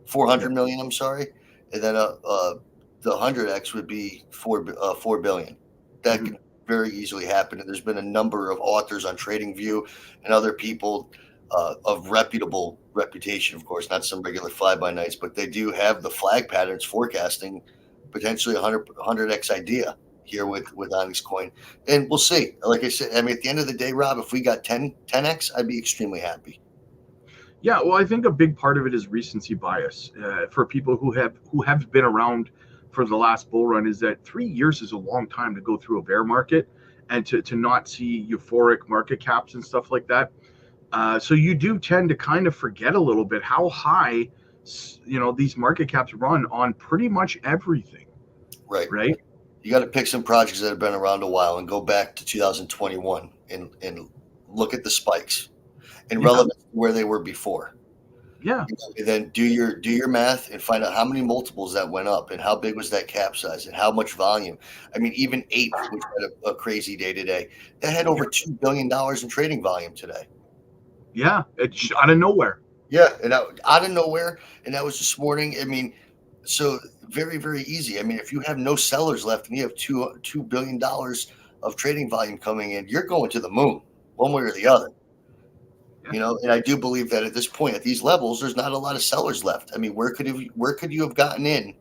400 million, I'm sorry. And then the 100x would be 4 billion. That can very easily happen. And there's been a number of authors on TradingView and other people of reputable reputation, of course, not some regular fly-by-nights, but they do have the flag patterns forecasting potentially 100x idea here with Onyx coin, and we'll see. Like I said, I mean, at the end of the day, Rob, if we got 10x, I'd be extremely happy. Yeah, well, I think a big part of it is recency bias for people who have been around for the last bull run. Is that 3 years is a long time to go through a bear market and to not see euphoric market caps and stuff like that. So you do tend to kind of forget a little bit how high these market caps run on pretty much everything. Right. You got to pick some projects that have been around a while and go back to 2021 and look at the spikes and relevant to where they were before. Yeah. And then do your math and find out how many multiples that went up and how big was that cap size and how much volume. I mean, even Ape, which had a crazy day today, that had over $2 billion in trading volume today. Yeah, it's out of nowhere. Yeah, and out of nowhere, and that was this morning. I mean, so very, very easy. I mean, if you have no sellers left and you have $2 billion of trading volume coming in, you're going to the moon, one way or the other. Yeah. And I do believe that at this point, at these levels, there's not a lot of sellers left. I mean, where could you have gotten in,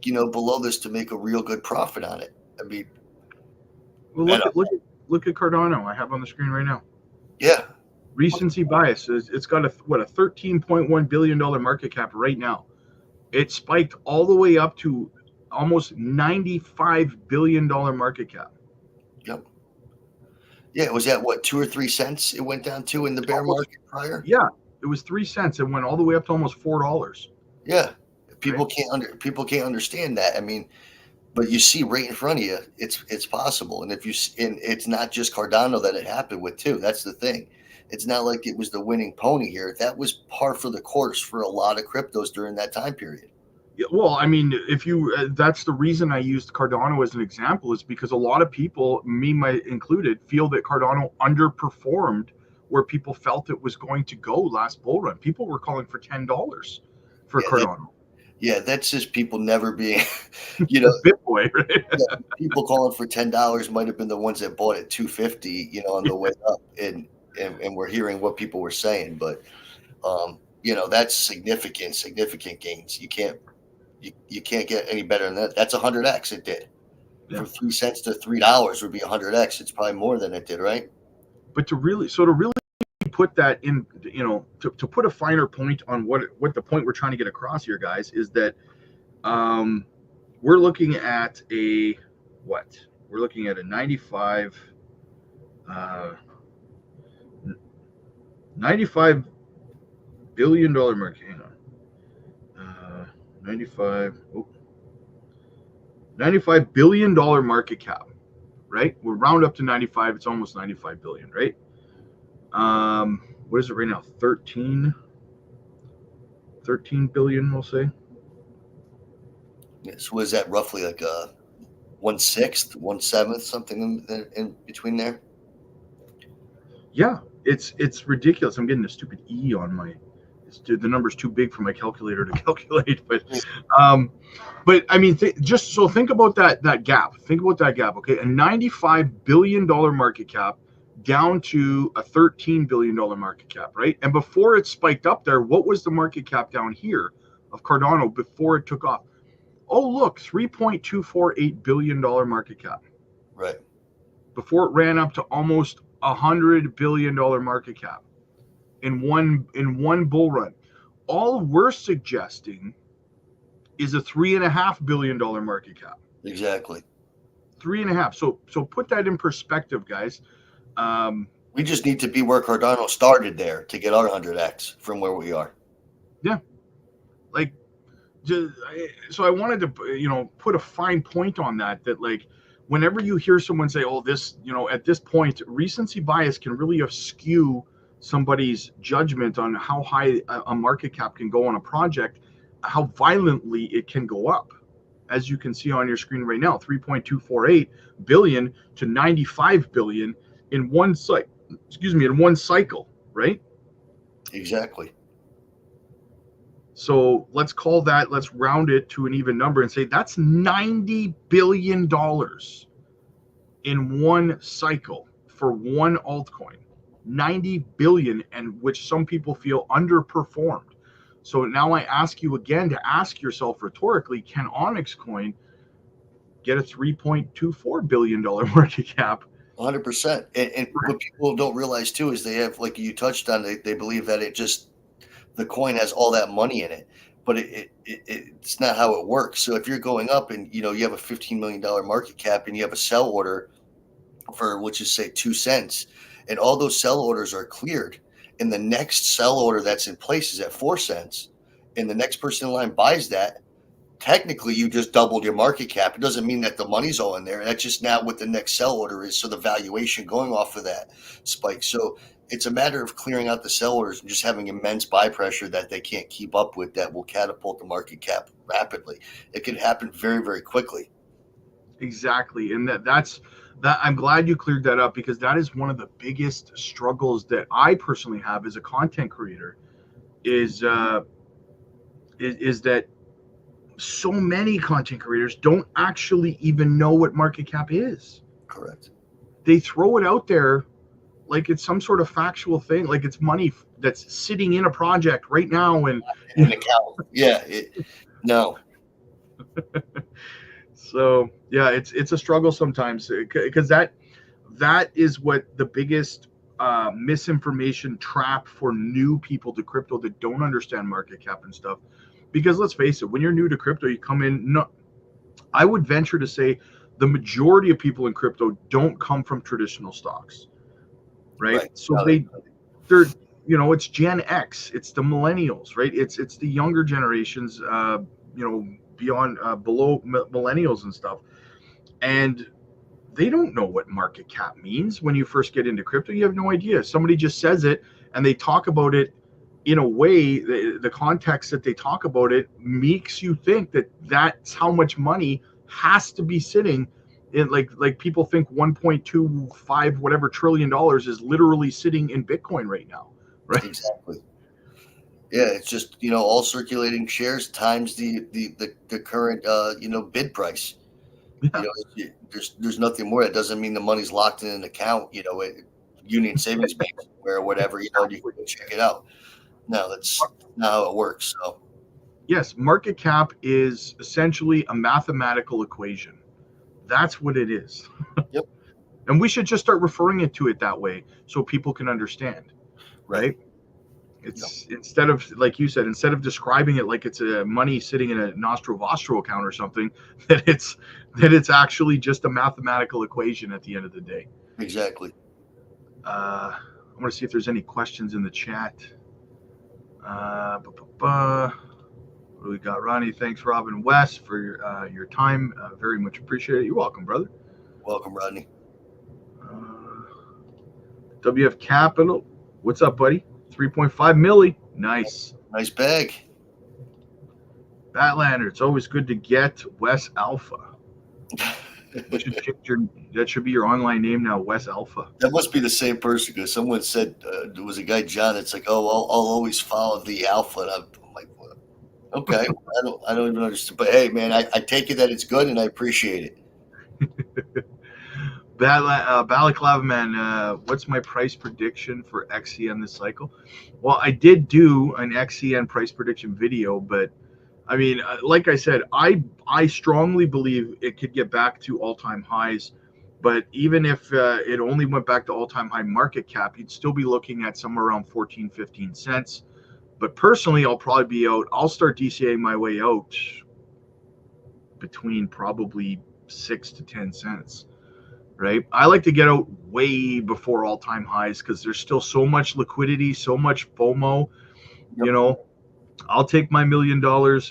below this to make a real good profit on it? I mean, well, look at Cardano. I have on the screen right now. Yeah. Recency bias is it's got a $13.1 billion market cap right now. It spiked all the way up to almost $95 billion market cap. Yep. Yeah, it was at what, 2 or 3 cents it went down to in the bear market prior? Yeah, it was 3 cents. It went all the way up to almost $4. Yeah. People can't understand that. I mean, but you see right in front of you, it's possible. And it's not just Cardano that it happened with too. That's the thing. It's not like it was the winning pony here. That was par for the course for a lot of cryptos during that time period. Yeah, well, I mean, that's the reason I used Cardano as an example, is because a lot of people, me included, feel that Cardano underperformed where people felt it was going to go last bull run. People were calling for $10 for Cardano. That's just people never being, BitBoy, right? People calling for $10 might have been the ones that bought at $250, on the way up, and we're hearing what people were saying, but that's significant gains. You can't get any better than that. That's 100x it did. Yeah. From 3 cents to $3 would be 100x. It's probably more than it did, right? But to really put that in, to put a finer point on what the point we're trying to get across here, guys, is that we're looking at a 95 billion market. Hang on. 95 billion dollar market cap, right? We'll round up to 95. It's almost 95 billion, right? what is it right now? 13 billion, we'll say. Yes. Was that roughly like a 1/6, 1/7, something in between there? Yeah, it's ridiculous. I'm getting a stupid E on my. The number's too big for my calculator to calculate, but I mean, just so think about that gap. Think about that gap. Okay, a $95 billion market cap down to a $13 billion market cap, right? And before it spiked up there, what was the market cap down here of Cardano before it took off? Oh, look, $3.248 billion market cap. Right. Before it ran up to almost $100 billion market cap in one bull run. All we're suggesting is a $3.5 billion market cap. Exactly. 3.5. So put that in perspective, guys. We just need to be where Cardano started there to get our 100x from where we are. Yeah. Like, so I wanted to, put a fine point on that like, whenever you hear someone say, oh, this, at this point, recency bias can really skew somebody's judgment on how high a market cap can go on a project, how violently it can go up. As you can see on your screen right now, 3.248 billion to 95 billion in one cycle, right? Exactly. So let's round it to an even number and say that's $90 billion in one cycle for one altcoin. 90 billion, and which some people feel underperformed. So now I ask you again to ask yourself rhetorically, can Onyx Coin get a $3.24 billion market cap? 100%. And what people don't realize too is they have, like you touched on, they believe that the coin has all that money in it, but it's not how it works. So if you're going up and you have a $15 million market cap and you have a sell order for, let's just say 2 cents, and all those sell orders are cleared, and the next sell order that's in place is at 4 cents, and the next person in line buys that, technically you just doubled your market cap. It doesn't mean that the money's all in there. That's just now what the next sell order is. So the valuation going off of that spike. So it's a matter of clearing out the sell orders and just having immense buy pressure that they can't keep up with that will catapult the market cap rapidly. It can happen very, very quickly. Exactly. And that's I'm glad you cleared that up, because that is one of the biggest struggles that I personally have as a content creator is that so many content creators don't actually even know what market cap is. Correct. They throw it out there like it's some sort of factual thing, like it's money that's sitting in a project right now. And in an account. Yeah. No. So yeah, it's a struggle sometimes, because that is what the biggest misinformation trap for new people to crypto that don't understand market cap and stuff. Because let's face it, when you're new to crypto, you come in. No, I would venture to say the majority of people in crypto don't come from traditional stocks, right? So they're it's Gen X, it's the millennials, right? It's the younger generations, beyond below millennials and stuff, and they don't know what market cap means. When you first get into crypto, you have no idea. Somebody just says it and they talk about it in a way, the context that they talk about it makes you think that that's how much money has to be sitting in, like people think 1.25 whatever trillion dollars is literally sitting in Bitcoin right now, right? Exactly. Yeah, it's just all circulating shares times the current bid price. Yeah. There's nothing more. That doesn't mean the money's locked in an account. Union Savings Bank or whatever. You can go check it out. No, that's not how it works. So yes, market cap is essentially a mathematical equation. That's what it is. Yep. And we should just start referring to it that way so people can understand, right? It's instead of, like you said, instead of describing it like it's a money sitting in a Nostro Vostro account or something, that it's actually just a mathematical equation at the end of the day. Exactly. I want to see if there's any questions in the chat. What do we got? Ronnie, thanks, Robin West, for your time. Very much appreciated. You're welcome, brother. Welcome, Rodney. WF Capital, what's up, buddy? 3.5 milli. Nice. Nice bag. Batlander, it's always good to get Wes Alpha. That should be your online name now, Wes Alpha. That must be the same person, because someone said there was a guy, John, that's like, oh, I'll always follow the Alpha. And I'm like, well, okay, I don't even understand. But hey, man, I take it that it's good, and I appreciate it. Balaclava Man, what's my price prediction for XCN this cycle? Well, I did do an XCN price prediction video, but I mean, like I said, I strongly believe it could get back to all-time highs. But even if it only went back to all-time high market cap, you'd still be looking at somewhere around 14, 15 cents. But personally, I'll start DCAing my way out between probably 6 to 10 cents. Right? I like to get out way before all-time highs because there's still so much liquidity, so much FOMO. Yep. You know, I'll take my $1 million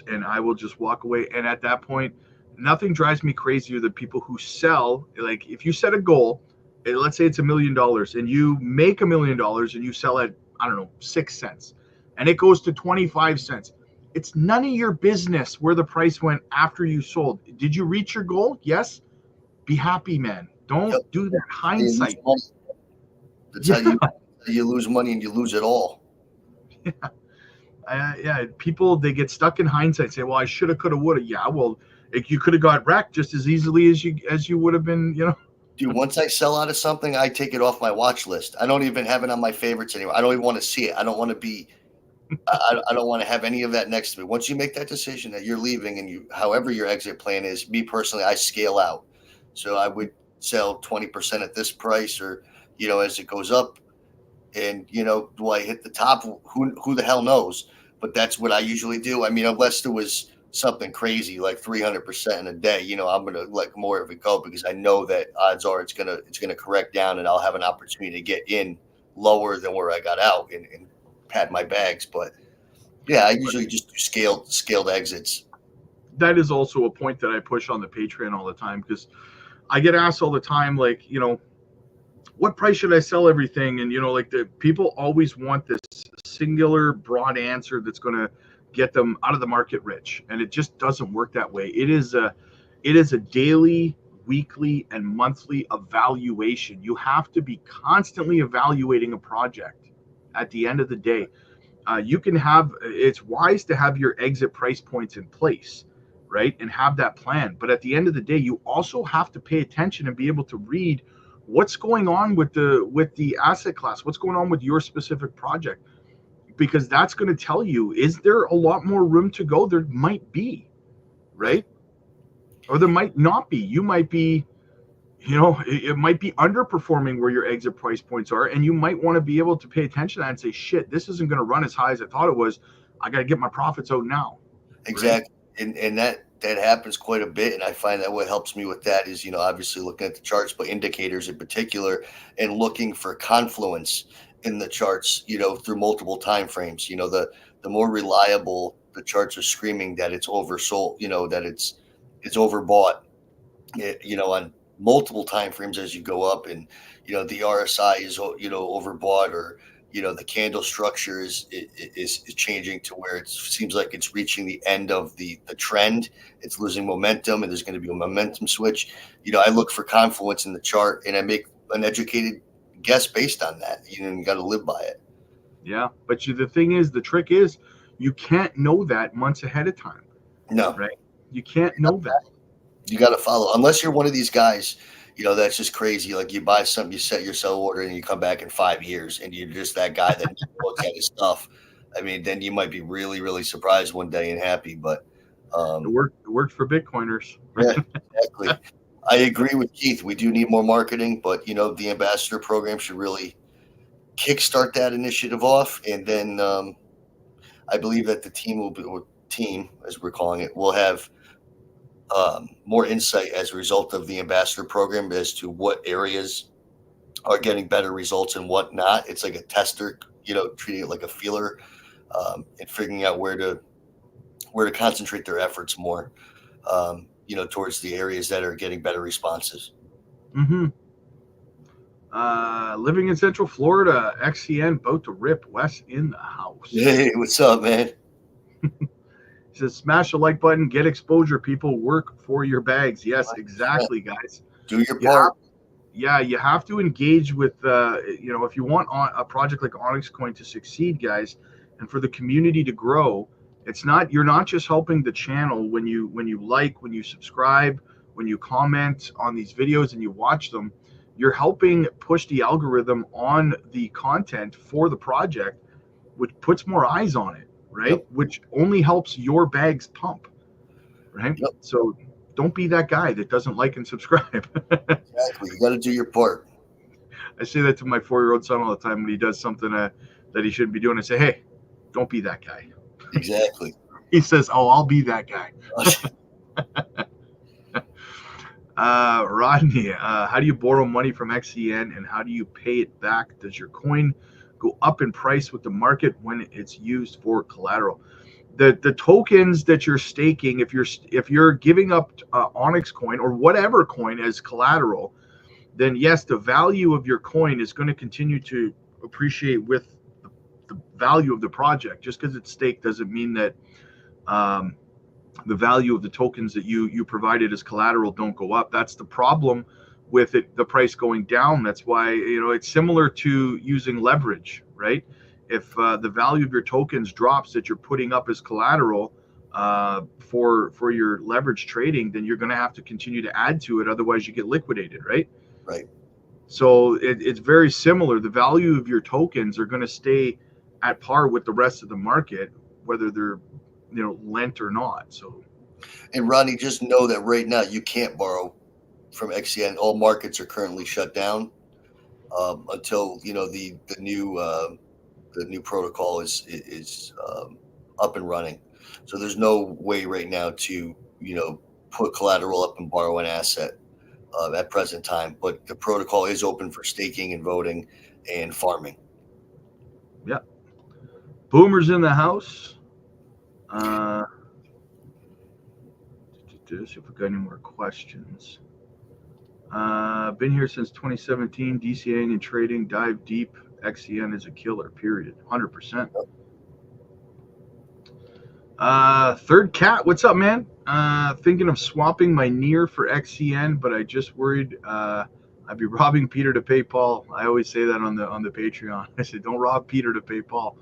and I will just walk away. And at that point, nothing drives me crazier than people who sell. Like, if you set a goal, let's say it's $1 million, and you make $1 million and you sell at, I don't know, 6 cents, and it goes to 25 cents. It's none of your business where the price went after you sold. Did you reach your goal? Yes. Be happy, man. Don't do that hindsight. That's how you lose money, and you lose it all. Yeah. People, they get stuck in hindsight, say, well, I shoulda, coulda, woulda. Yeah, well, you could have got wrecked just as easily as you would have been, you know. Dude, once I sell out of something, I take it off my watch list. I don't even have it on my favorites anymore. I don't even want to see it. I don't want to be I don't want to have any of that next to me. Once you make that decision that you're leaving, and however your exit plan is, me personally, I scale out. So I would sell 20% at this price, or, as it goes up. And, do I hit the top? Who the hell knows? But that's what I usually do. I mean, unless there was something crazy like 300% in a day, I'm going to let more of it go, because I know that odds are it's going to correct down, and I'll have an opportunity to get in lower than where I got out and pad my bags. But yeah, I usually just do scaled exits. That is also a point that I push on the Patreon all the time, because I get asked all the time, like, what price should I sell everything? And, like, the people always want this singular broad answer that's going to get them out of the market rich. And it just doesn't work that way. It is a daily, weekly, and monthly evaluation. You have to be constantly evaluating a project at the end of the day. It's wise to have your exit price points in place, right? And have that plan. But at the end of the day, you also have to pay attention and be able to read what's going on with the asset class, what's going on with your specific project, because that's going to tell you, is there a lot more room to go? There might be, right? Or there might not be. You might be, it might be underperforming where your exit price points are, and you might want to be able to pay attention to that and say, shit, this isn't going to run as high as I thought it was. I got to get my profits out now. Exactly. Right? And that happens quite a bit. And I find that what helps me with that is, obviously looking at the charts, but indicators in particular, and looking for confluence in the charts, through multiple time frames. The more reliable the charts are screaming that it's oversold, that it's overbought, on multiple time frames as you go up, and the RSI is overbought, or the candle structure is changing to where it seems like it's reaching the end of the trend. It's losing momentum, and there's going to be a momentum switch. I look for confluence in the chart, and I make an educated guess based on that. You got to live by it. Yeah, but the trick is you can't know that months ahead of time. No, right? You can't know that. You got to follow, unless you're one of these guys, that's just crazy. Like, you buy something, you set your sell order, and you come back in 5 years, and you're just that guy that looks at his stuff. I mean, then you might be really, really surprised one day and happy. But it worked for Bitcoiners. Yeah, exactly. I agree with Keith. We do need more marketing, but the ambassador program should really kickstart that initiative off, and then I believe that the team, as we're calling it, will have more insight as a result of the ambassador program as to what areas are getting better results and what not. It's like a tester, treating it like a feeler, and figuring out where to concentrate their efforts more, towards the areas that are getting better responses. Mm-hmm. Living in Central Florida, XCN about to rip. Wes in the house. Hey, what's up, man? He says, smash the like button, get exposure, people, work for your bags. Yes, 100%. exactly, guys. Do your part. You have to engage with, if you want a project like Onyx Coin to succeed, guys, and for the community to grow, you're not just helping the channel when you like, when you subscribe, when you comment on these videos and you watch them, you're helping push the algorithm on the content for the project, which puts more eyes on it, right? Yep. Which only helps your bags pump, right? Yep. So don't be that guy that doesn't like and subscribe. Exactly. You got to do your part. I say that to my 4-year-old son all the time when he does something that he shouldn't be doing. I say, hey, don't be that guy. Exactly. He says, oh, I'll be that guy. Rodney, how do you borrow money from XCN and how do you pay it back? Does your coin go up in price with the market when it's used for collateral? The tokens that you're staking, if you're giving up Onyx coin or whatever coin as collateral, then yes, the value of your coin is going to continue to appreciate with the value of the project. Just because it's staked doesn't mean that the value of the tokens that you provided as collateral don't go up. That's the problem with it, the price going down. That's why, it's similar to using leverage, right? If the value of your tokens drops that you're putting up as collateral for your leverage trading, then you're going to have to continue to add to it. Otherwise you get liquidated, right? Right. So it's very similar. The value of your tokens are going to stay at par with the rest of the market, whether they're lent or not. So, and Ronnie, just know that right now you can't borrow from XCN. All markets are currently shut down until the new protocol is up and running. So there's no way right now to put collateral up and borrow an asset at present time. But the protocol is open for staking and voting and farming. Yeah. Boomer's in the house. See if we got any more questions. Been here since 2017, DCAing and trading, dive deep. XCN is a killer, period. 100%. Third Cat, what's up, man? Thinking of swapping my NEAR for XCN, but I just worried I'd be robbing Peter to pay Paul. I always say that on the Patreon. I say, don't rob Peter to pay Paul.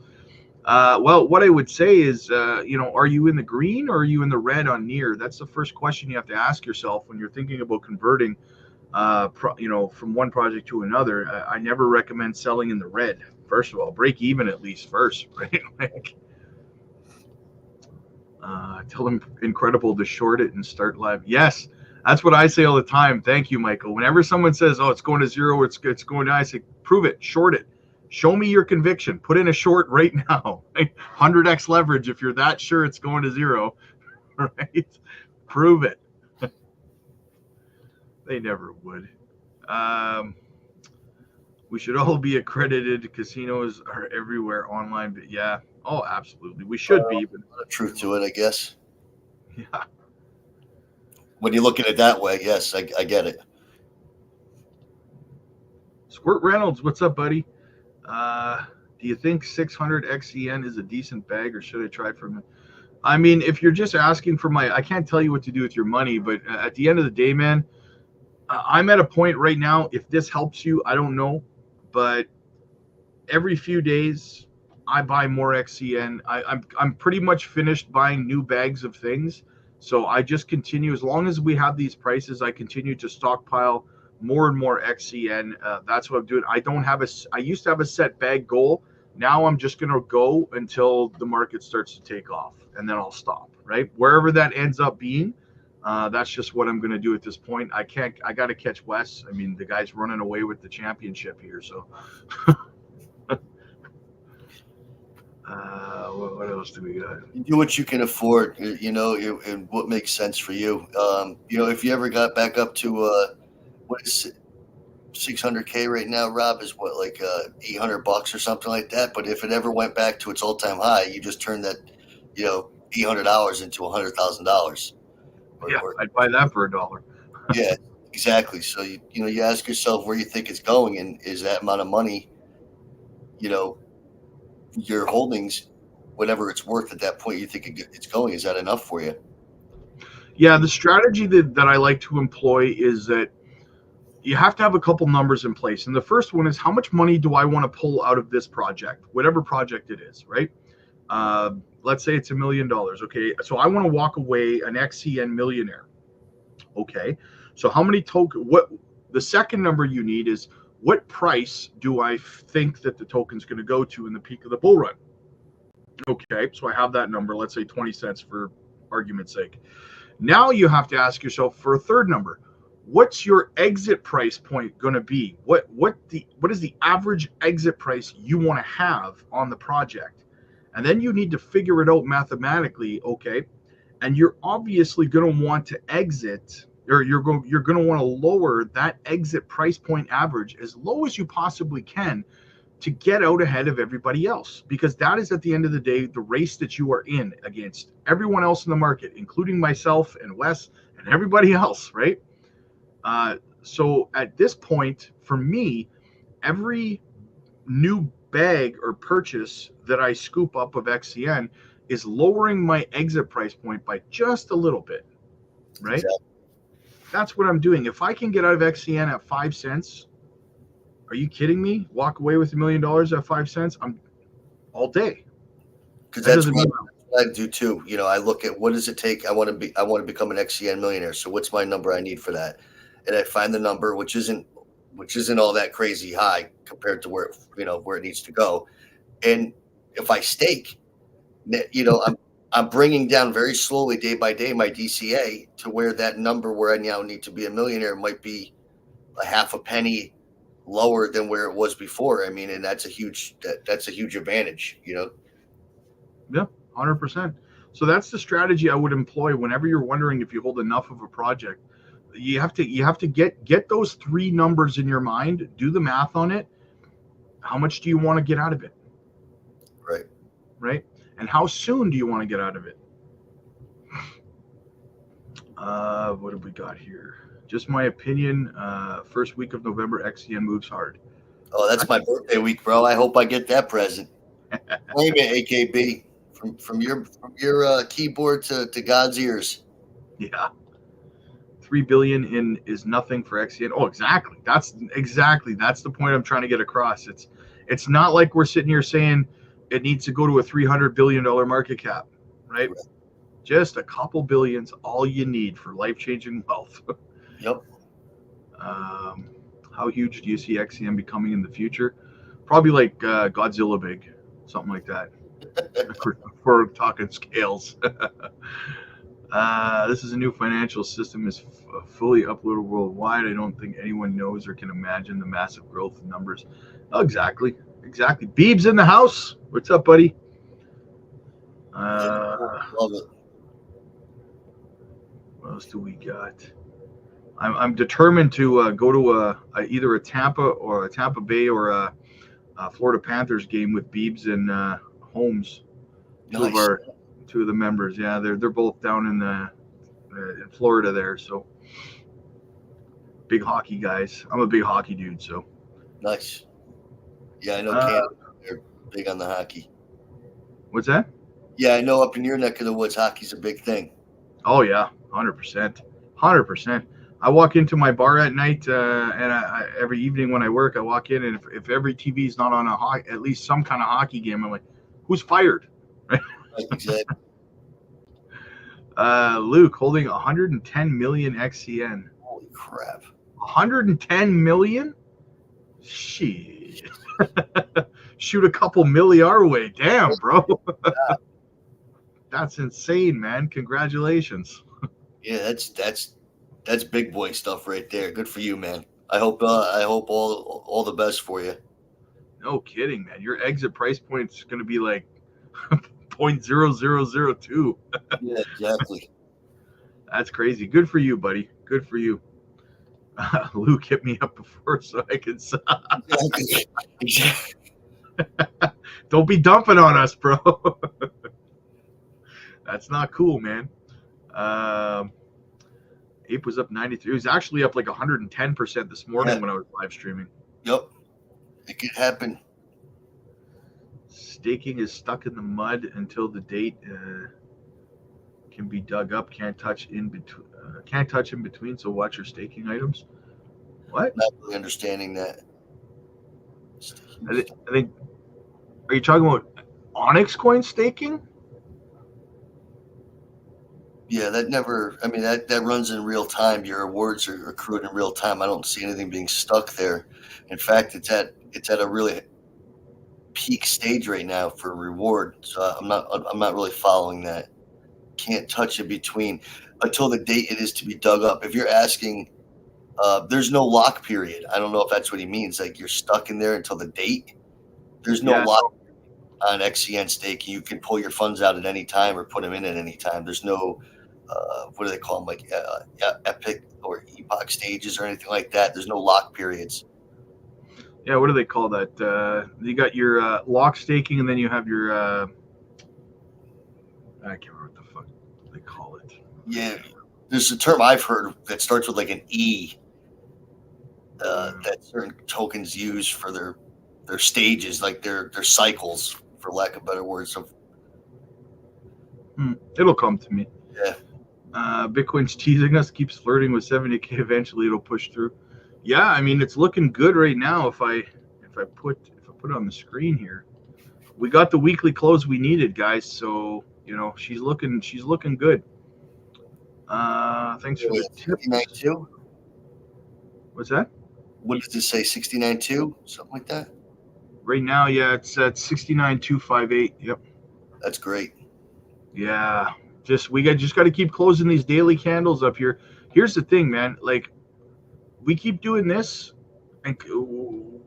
Well, what I would say is, are you in the green or are you in the red on NEAR? That's the first question you have to ask yourself when you're thinking about converting, from one project to another. I never recommend selling in the red. First of all, break even at least first, right? Tell them Incredible to short it and start live. Yes, that's what I say all the time. Thank you, Michael. Whenever someone says, oh, it's going to zero, or it's going down, I say, prove it, short it. Show me your conviction. Put in a short right now. 100x leverage if you're that sure it's going to zero, right? Prove it. They never would. We should all be accredited. Casinos are everywhere online, but yeah. Oh, absolutely. We should be. But a lot of truth to it, I guess. Yeah. When you look at it that way, yes, I get it. Squirt Reynolds, what's up, buddy? Do you think 600 XCN is a decent bag, or should I try from it? I mean, if you're just asking for I can't tell you what to do with your money, but at the end of the day, man, I'm at a point right now. If this helps you, I don't know, but every few days I buy more XCN. I'm pretty much finished buying new bags of things, so I just continue. As long as we have these prices, I continue to stockpile more and more XCN. That's what I'm doing. I used to have a set bag goal. Now I'm just going to go until the market starts to take off, and then I'll stop, right? Wherever that ends up being, that's just what I'm going to do at this point. I got to catch Wes. I mean, the guy's running away with the championship here. So what else do we got? You do what you can afford, and what makes sense for you. If you ever got back up to, what is 600K right now, Rob, is what, like $800 or something like that. But if it ever went back to its all-time high, you just turn that, $800 into $100,000. Yeah, I'd buy that for $1. Yeah, Exactly. So you ask yourself where you think it's going, and is that amount of money, you know, your holdings, whatever it's worth at that point, you think it's going, is that enough for you? Yeah, And the strategy that I like to employ is that you have to have a couple numbers in place. And the first one is, how much money do I want to pull out of this project, whatever project it is, right? Uh, let's say it's $1 million. Okay, so I want to walk away an XCN millionaire. Okay, so how many token? What the second number you need is, what price do I think that the token's going to go to in the peak of the bull run? Okay, so I have that number. Let's say 20 cents for argument's sake. Now you have to ask yourself for a third number. What's your exit price point going to be? What is the average exit price you want to have on the project? And then you need to figure it out mathematically, okay? And you're obviously going to want to exit, or you're going to want to lower that exit price point average as low as you possibly can to get out ahead of everybody else, because that is, at the end of the day, the race that you are in against everyone else in the market, including myself and Wes and everybody else, right? So at this point, for me, every new bag or purchase that I scoop up of XCN is lowering my exit price point by just a little bit, right? exactly. That's what I'm doing. If I can get out of XCN at 5 cents, are you kidding me? Walk away with $1 million at 5 cents? I'm all day. Because That that's doesn't what mean I do too. I look at, what does it take? I want to become an XCN millionaire. So what's my number I need for that? And I find the number, which isn't all that crazy high compared to where it needs to go. And if I stake, I'm bringing down very slowly, day by day, my DCA to where that number where I now need to be a millionaire might be a half a penny lower than where it was before. I mean, and that's a huge advantage. Yeah, 100%. So that's the strategy I would employ whenever you're wondering if you hold enough of a project. You have to get those three numbers in your mind, do the math on it. How much do you want to get out of it? Right. Right? And how soon do you want to get out of it? What have we got here? Just my opinion. First week of November, XCN moves hard. Oh, that's my birthday week, bro. I hope I get that present. Claim it, AKB. From your keyboard to God's ears. Yeah, 3 billion is nothing for XCN. Oh, exactly. That's the point I'm trying to get across. It's not like we're sitting here saying it needs to go to a $300 billion market cap, right? Just a couple billions, all you need for life-changing wealth. Yep. How huge do you see XCM becoming in the future? Probably like Godzilla big, something like that. We're talking scales. This is a new financial system, is fully uploaded worldwide. I don't think anyone knows or can imagine the massive growth in numbers. Oh, exactly. Beeb's in the house. What's up, buddy? Love it. What else do we got? I'm determined to go to either a Tampa Bay or a Florida Panthers game with Beebs and Holmes. Nice. Two of the members. Yeah, they're both down in Florida there. So big hockey guys. I'm a big hockey dude. So Nice. Yeah, I know Canada. They're big on the hockey. What's that? Yeah, I know up in your neck of the woods, hockey's a big thing. Oh yeah, 100%, 100%. I walk into my bar at night, and every evening when I work, I walk in, and if every TV is not on at least some kind of hockey game, I'm like, who's fired? Right, exactly. Luke holding 110 million XCN. Holy crap. 110 million? Shit. Shoot a couple milli our way. Damn, bro. That's insane, man. Congratulations. Yeah, that's big boy stuff right there. Good for you, man. I hope all the best for you. No kidding, man. Your exit price point is going to be like 0.0002. Yeah, exactly. That's crazy. Good for you, buddy. Good for you. Luke hit me up before so I could. Exactly. Don't be dumping on us, bro. That's not cool, man. Ape was up 93. It was actually up like 110% this morning when I was live streaming. Yep. It could happen. Staking is stuck in the mud until the date can be dug up. Can't touch in between. Can't touch in between. So watch your staking items. What? Not really understanding that. I think. Are you talking about Onyx coin staking? Yeah, that never. I mean, that runs in real time. Your rewards are accrued in real time. I don't see anything being stuck there. In fact, it's at a really peak stage right now for reward. So I'm not really following that. Can't touch in between until the date it is to be dug up. If you're asking, there's no lock period. I don't know if that's what he means. Like you're stuck in there until the date. There's no lock on XCN staking. You can pull your funds out at any time or put them in at any time. There's no what do they call them, like epic or epoch stages or anything like that. There's no lock periods. Yeah, what do they call that? You got your lock staking, and then you have your I can't remember what the fuck they call it. Yeah, there's a term I've heard that starts with like an E that certain tokens use for their stages, like their cycles, for lack of better words. So it'll come to me. Yeah. Bitcoin's teasing us, keeps flirting with 70K. Eventually, it'll push through. Yeah, I mean it's looking good right now. If I put it on the screen here, we got the weekly close we needed, guys. So she's looking good. Thanks for the tip. 69.2. What's that? What does this say? 69.2, something like that. Right now, yeah, it's at 69.258. Yep. That's great. Yeah, we got to keep closing these daily candles up here. Here's the thing, man. Like, we keep doing this, and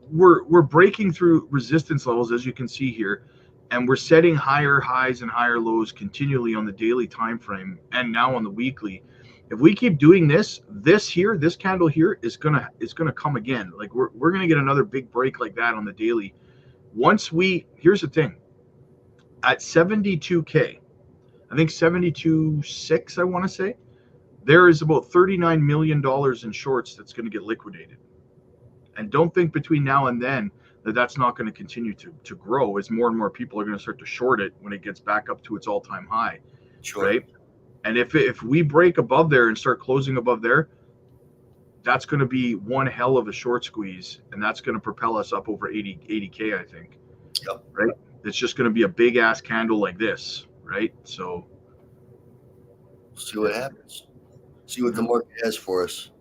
we're breaking through resistance levels, as you can see here, and we're setting higher highs and higher lows continually on the daily time frame, and now on the weekly. If we keep doing this candle here is gonna come again. Like we're gonna get another big break like that on the daily. Here's the thing, at 72K, I think 72.6, I want to say, there is about $39 million in shorts that's going to get liquidated. And don't think between now and then that's not going to continue to grow, as more and more people are going to start to short it when it gets back up to its all-time high. Sure. Right? And if we break above there and start closing above there, that's going to be one hell of a short squeeze, and that's going to propel us up over 80K, I think. Yep. Right? It's just going to be a big ass candle like this, right? So see what happens. See what the market has for us.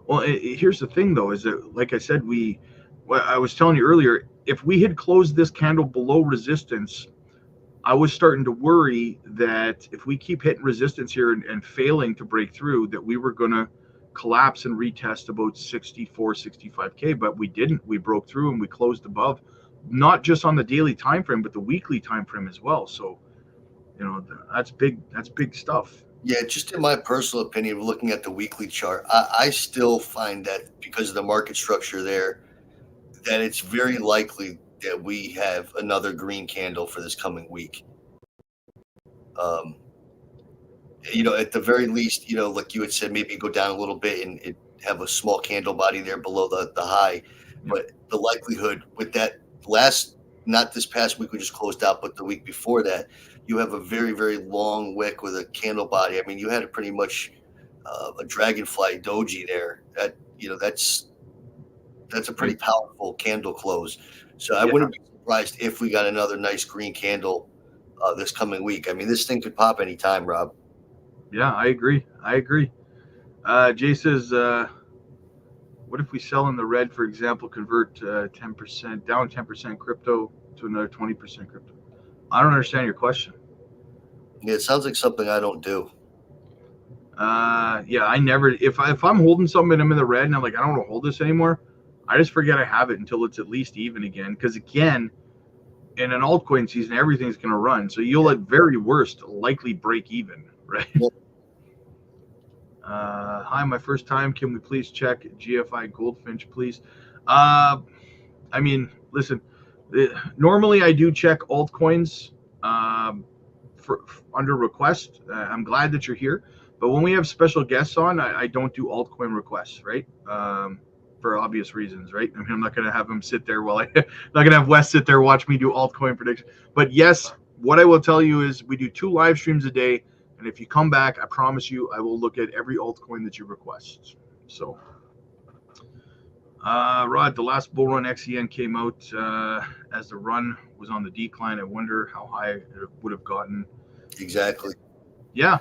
Well, here's the thing, though, is that, like I said, I was telling you earlier, if we had closed this candle below resistance, I was starting to worry that if we keep hitting resistance here and failing to break through, that we were going to collapse and retest about 64, 65K, but we didn't. We broke through and we closed above, not just on the daily time frame, but the weekly time frame as well. So, that's big stuff. Yeah, just in my personal opinion, looking at the weekly chart, I still find that because of the market structure there, that it's very likely that we have another green candle for this coming week. At the very least, like you had said, maybe go down a little bit and have a small candle body there below the high. But the likelihood with that not this past week we just closed out, but the week before that, you have a very, very long wick with a candle body. I mean, you had a pretty much a dragonfly doji there. That's a pretty powerful candle close. So I wouldn't be surprised if we got another nice green candle this coming week. I mean, this thing could pop anytime, Rob. Yeah, I agree. Jay says, what if we sell in the red, for example, convert 10%, down 10% crypto to another 20% crypto? I don't understand your question. Yeah, it sounds like something I don't do. Yeah, I never. If I'm holding something and I'm in the red and I'm like, I don't want to hold this anymore, I just forget I have it until it's at least even again. Because again, in an altcoin season, everything's going to run. So you'll at very worst likely break even, right? Yeah. Hi, my first time. Can we please check GFI Goldfinch, please? I mean, listen. Normally, I do check altcoins under request. I'm glad that you're here. But when we have special guests on, I don't do altcoin requests, right? For obvious reasons, right? I mean, I'm not going to have them sit there while not going to have Wes sit there watch me do altcoin prediction. But yes, what I will tell you is we do 2 live streams a day, and if you come back, I promise you, I will look at every altcoin that you request. So, Rod, the last bull run XEN came out as the run was on the decline. I wonder how high it would have gotten. Exactly. Yeah.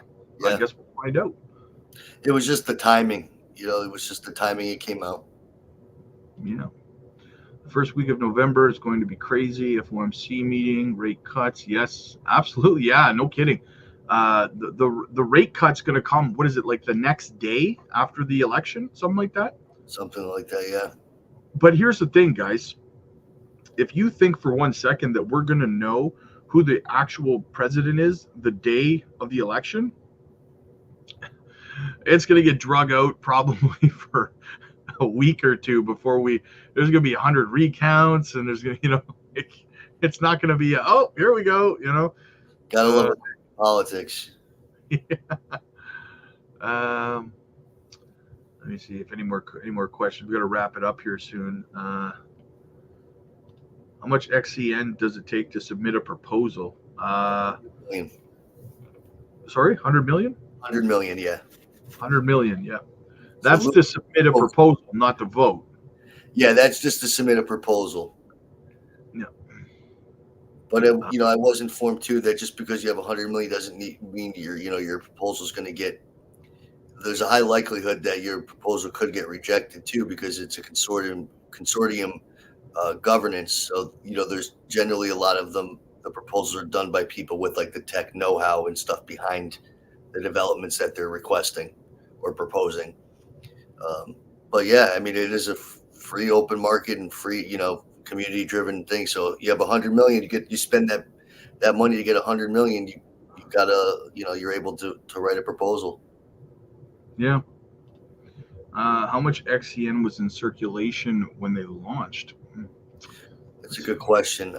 I guess we'll find out. It was just the timing. It was just the timing it came out. Yeah. The first week of November is going to be crazy. FOMC meeting, rate cuts. Yes, absolutely. Yeah, no kidding. The rate cut's going to come. What is it, like the next day after the election? Something like that? Something like that, yeah. But here's the thing, guys. If you think for 1 second that we're going to know who the actual president is the day of the election, it's going to get drug out probably for a week or two before there's going to be 100 recounts, and there's going to, it's not going to be, oh, here we go, Gotta love politics. Yeah. Let me see if any more questions. We got to wrap it up here soon. How much XCN does it take to submit a proposal? Million. Sorry, 100 million? 100 million, yeah. 100 million, yeah. That's to submit a proposal, not to vote. Yeah, that's just to submit a proposal. Yeah. But I was informed too that just because you have 100 million doesn't mean your proposal is going to get. There's a high likelihood that your proposal could get rejected too, because it's a consortium governance. So there's generally a lot of them. The proposals are done by people with like the tech know-how and stuff behind the developments that they're requesting or proposing. But yeah, I mean, it is a free open market and free, community driven thing. So you have 100 million, you spend that money to get 100 million. You gotta, you're able to write a proposal. Yeah. How much XCN was in circulation when they launched? That's a good question.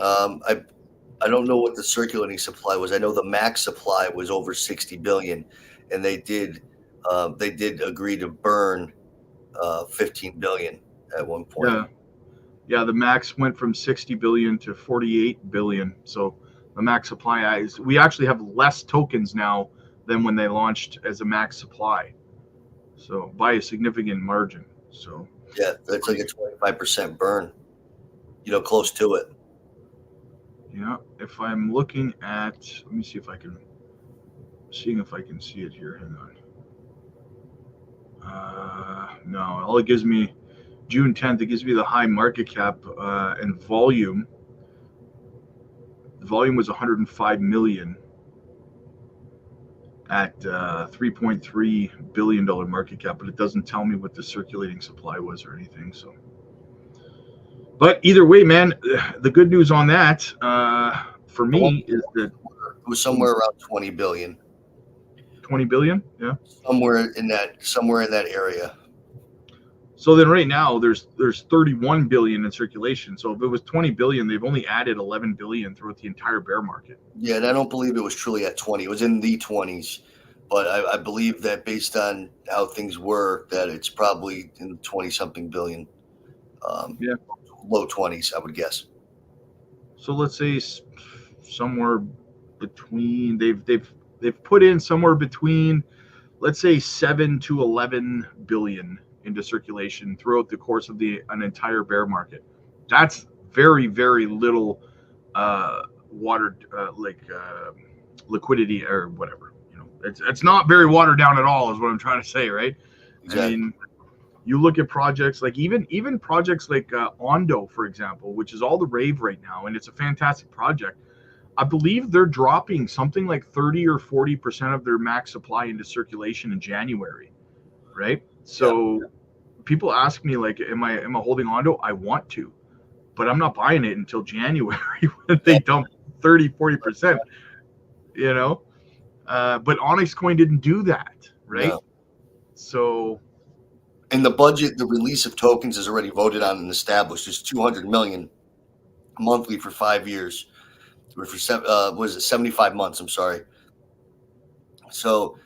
I don't know what the circulating supply was. I know the max supply was over 60 billion, and they did agree to burn 15 billion at one point. Yeah, the max went from 60 billion to 48 billion. So the max supply we actually have less tokens now than when they launched as a max supply. So by a significant margin. So yeah, that's like a 25% burn. Close to it. Yeah, if I'm looking at, let me see if I can see it here. Hang on. No, all it gives me, June 10th, it gives me the high market cap and volume. The volume was 105 million at $3.3 billion market cap, but it doesn't tell me what the circulating supply was or anything. So, but either way, man, the good news on that for me is that it was somewhere around 20 billion. 20 billion, yeah. Somewhere in that area. So then right now there's 31 billion in circulation. So if it was 20 billion, they've only added 11 billion throughout the entire bear market. Yeah, and I don't believe it was truly at 20. It was in the 20s. But I believe that based on how things were, that it's probably in 20-something billion. Yeah. Low 20s, I would guess. So let's say somewhere between, they've put in somewhere between, let's say 7 to 11 billion into circulation throughout the course of an entire bear market. That's very, very little water liquidity or whatever. It's not very watered down at all, is what I'm trying to say, right? Exactly. I mean, you look at projects like even projects like Ondo, for example, which is all the rave right now, and it's a fantastic project. I believe they're dropping something like 30 or 40% of their max supply into circulation in January, right? So people ask me like, am I holding Ondo? I want to, but I'm not buying it until January when they dump 30, 40%, but Onyx Coin didn't do that, right? No. So in the budget, the release of tokens is already voted on and established. It's 200 million monthly for 5 years. Or for 75 months? I'm sorry. So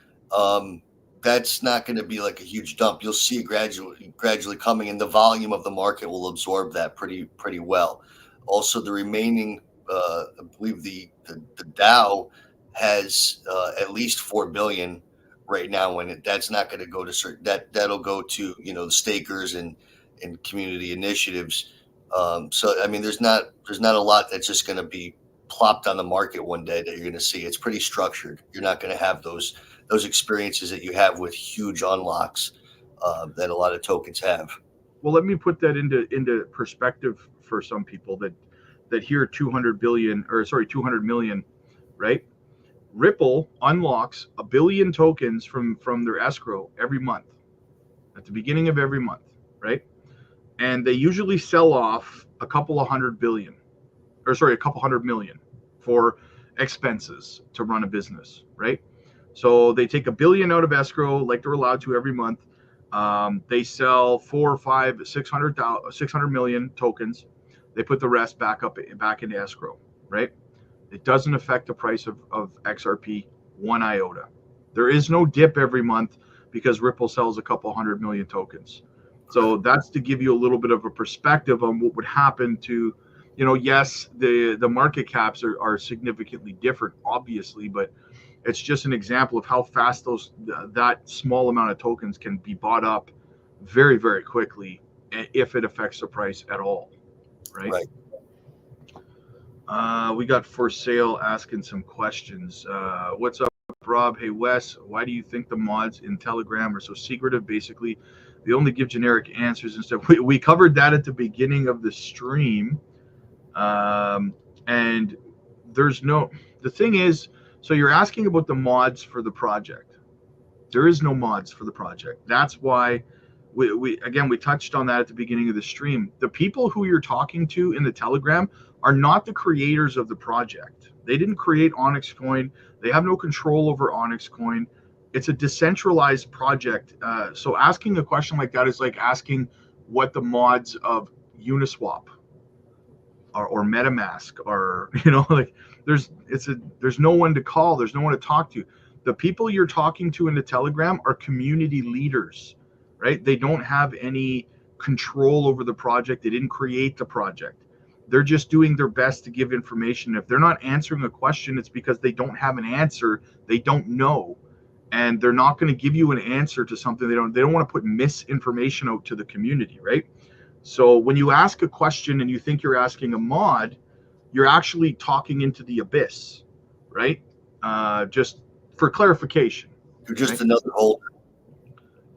that's not going to be like a huge dump. You'll see it gradually coming, and the volume of the market will absorb that pretty well. Also, the remaining, I believe the Dow has at least 4 billion right now, and that's not going to go to certain that'll go to the stakers and community initiatives. So I mean, there's not a lot that's just going to be plopped on the market one day that you're going to see. It's pretty structured. You're not going to have those experiences that you have with huge unlocks that a lot of tokens have. Well, let me put that into perspective for some people that hear 200 million, right? Ripple unlocks 1 billion tokens from their escrow every month, at the beginning of every month, right? And they usually sell off a couple hundred million for expenses to run a business, right? So they take 1 billion out of escrow like they're allowed to every month. They sell 400, 500, 600 million tokens. They put the rest back into escrow, right? It doesn't affect the price of XRP one iota. There is no dip every month because Ripple sells a couple 100 million tokens. So that's to give you a little bit of a perspective on what would happen to, yes, the market caps are significantly different, obviously, but it's just an example of how fast that small amount of tokens can be bought up very, very quickly if it affects the price at all, right? We got For Sale asking some questions. What's up, Rob? Hey, Wes, why do you think the mods in Telegram are so secretive? Basically, they only give generic answers and stuff. We covered that at the beginning of the stream. And the thing is, so you're asking about the mods for the project. There is no mods for the project. That's why we touched on that at the beginning of the stream. The people who you're talking to in the Telegram are not the creators of the project. They didn't create Onyx Coin. They have no control over Onyx Coin. It's a decentralized project. So asking a question like that is like asking what the mods of Uniswap or MetaMask are, like there's no one to call. There's no one to talk to. The people you're talking to in the Telegram are community leaders, right? They don't have any control over the project. They didn't create the project. They're just doing their best to give information. If they're not answering a question, it's because they don't have an answer. They don't know. And they're not going to give you an answer to something they don't want to put misinformation out to the community, right? So when you ask a question and you think you're asking a mod, you're actually talking into the abyss, right? Just for clarification. You're just another holder.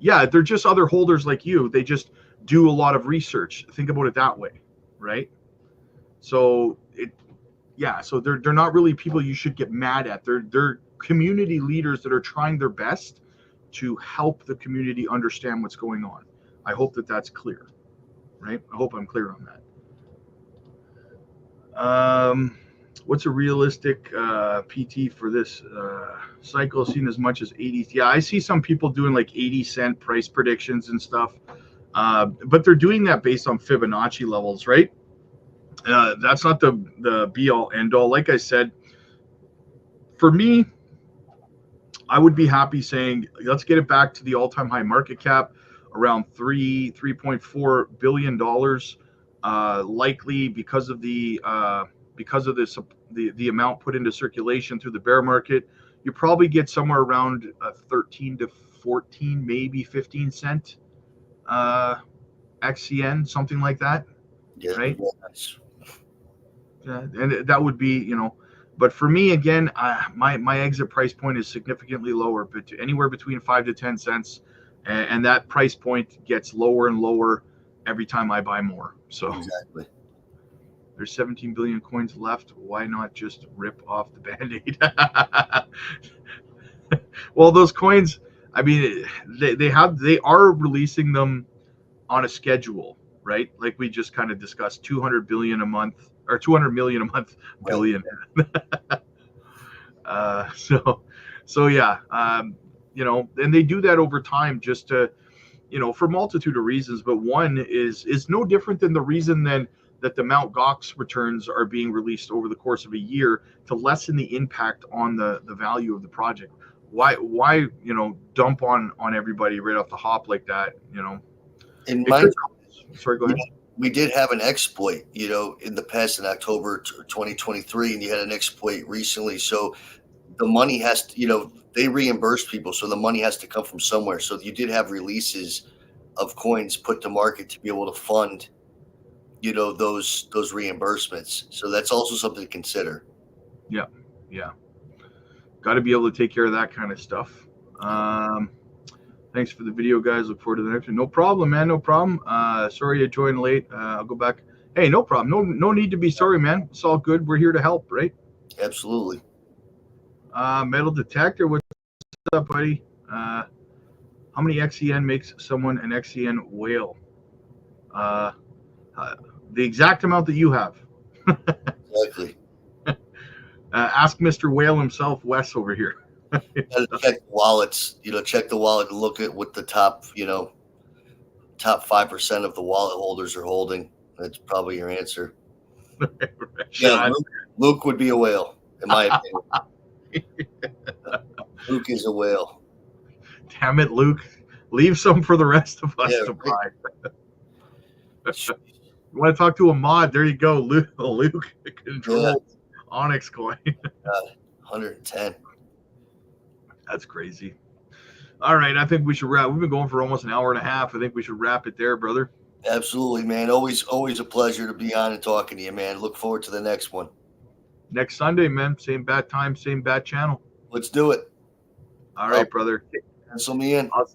Yeah, they're just other holders like you. They just do a lot of research. Think about it that way, right? So so they're not really people you should get mad at. They're community leaders that are trying their best to help the community understand what's going on. I hope that's clear, right? I hope I'm clear on that. What's a realistic PT for this cycle? Seen as much as 80. Yeah, I see some people doing like 80-cent price predictions and stuff, but they're doing that based on Fibonacci levels, right? That's not the be all end all. Like I said, for me, I would be happy saying let's get it back to the all-time high market cap, around $3.4 billion, likely because of the amount put into circulation through the bear market. You probably get somewhere around 13 to 14, maybe 15 cent XCN, something like that. Yeah, right? Nice. Yeah, and that would be, but for me, again, my exit price point is significantly lower, but anywhere between 5 to 10 cents. And that price point gets lower and lower every time I buy more. So exactly. There's 17 billion coins left. Why not just rip off the Band-Aid? Well, those coins, I mean, they are releasing them on a schedule, right? Like we just kind of discussed, 200 billion a month or 200 million a month, billion. So yeah, and they do that over time just to, for a multitude of reasons. But one is no different than the reason then that the Mt. Gox returns are being released over the course of a year to lessen the impact on the value of the project. why dump on everybody right off the hop like that? In It my could. Sorry, go ahead. we did have an exploit, in the past in October 2023, and you had an exploit recently. So the money has to, they reimburse people, so the money has to come from somewhere. So you did have releases of coins put to market to be able to fund, those reimbursements. So that's also something to consider. Yeah. Got to be able to take care of that kind of stuff. Thanks for the video, guys. Look forward to the next one. No problem, man. No problem. Sorry I joined late. I'll go back. Hey, no problem. No need to be sorry, man. It's all good. We're here to help, right? Absolutely. Metal detector. What's up, buddy? How many XEN makes someone an XEN whale? The exact amount that you have. Exactly. Ask Mr. Whale himself, Wes, over here. Gotta check wallets. Check the wallet and look at what the top 5% of the wallet holders are holding. That's probably your answer. Yeah, Luke would be a whale, in my opinion. Luke is a whale. Damn it, Luke. Leave some for the rest of us to buy. You want to talk to a mod? There you go. Luke controls Onyx coin. 110. That's crazy. All right, I think we should wrap. We've been going for almost an hour and a half. I think we should wrap it there, brother. Absolutely, man. Always a pleasure to be on and talking to you, man. Look forward to the next one. Next Sunday, man. Same bat time, same bat channel. Let's do it. All right, brother. Pencil me in. All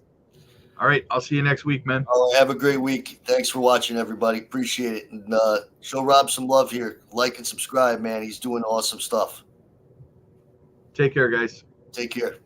right, I'll see you next week, man. Oh, have a great week. Thanks for watching, everybody. Appreciate it. And show Rob some love here. Like and subscribe, man. He's doing awesome stuff. Take care, guys. Take care.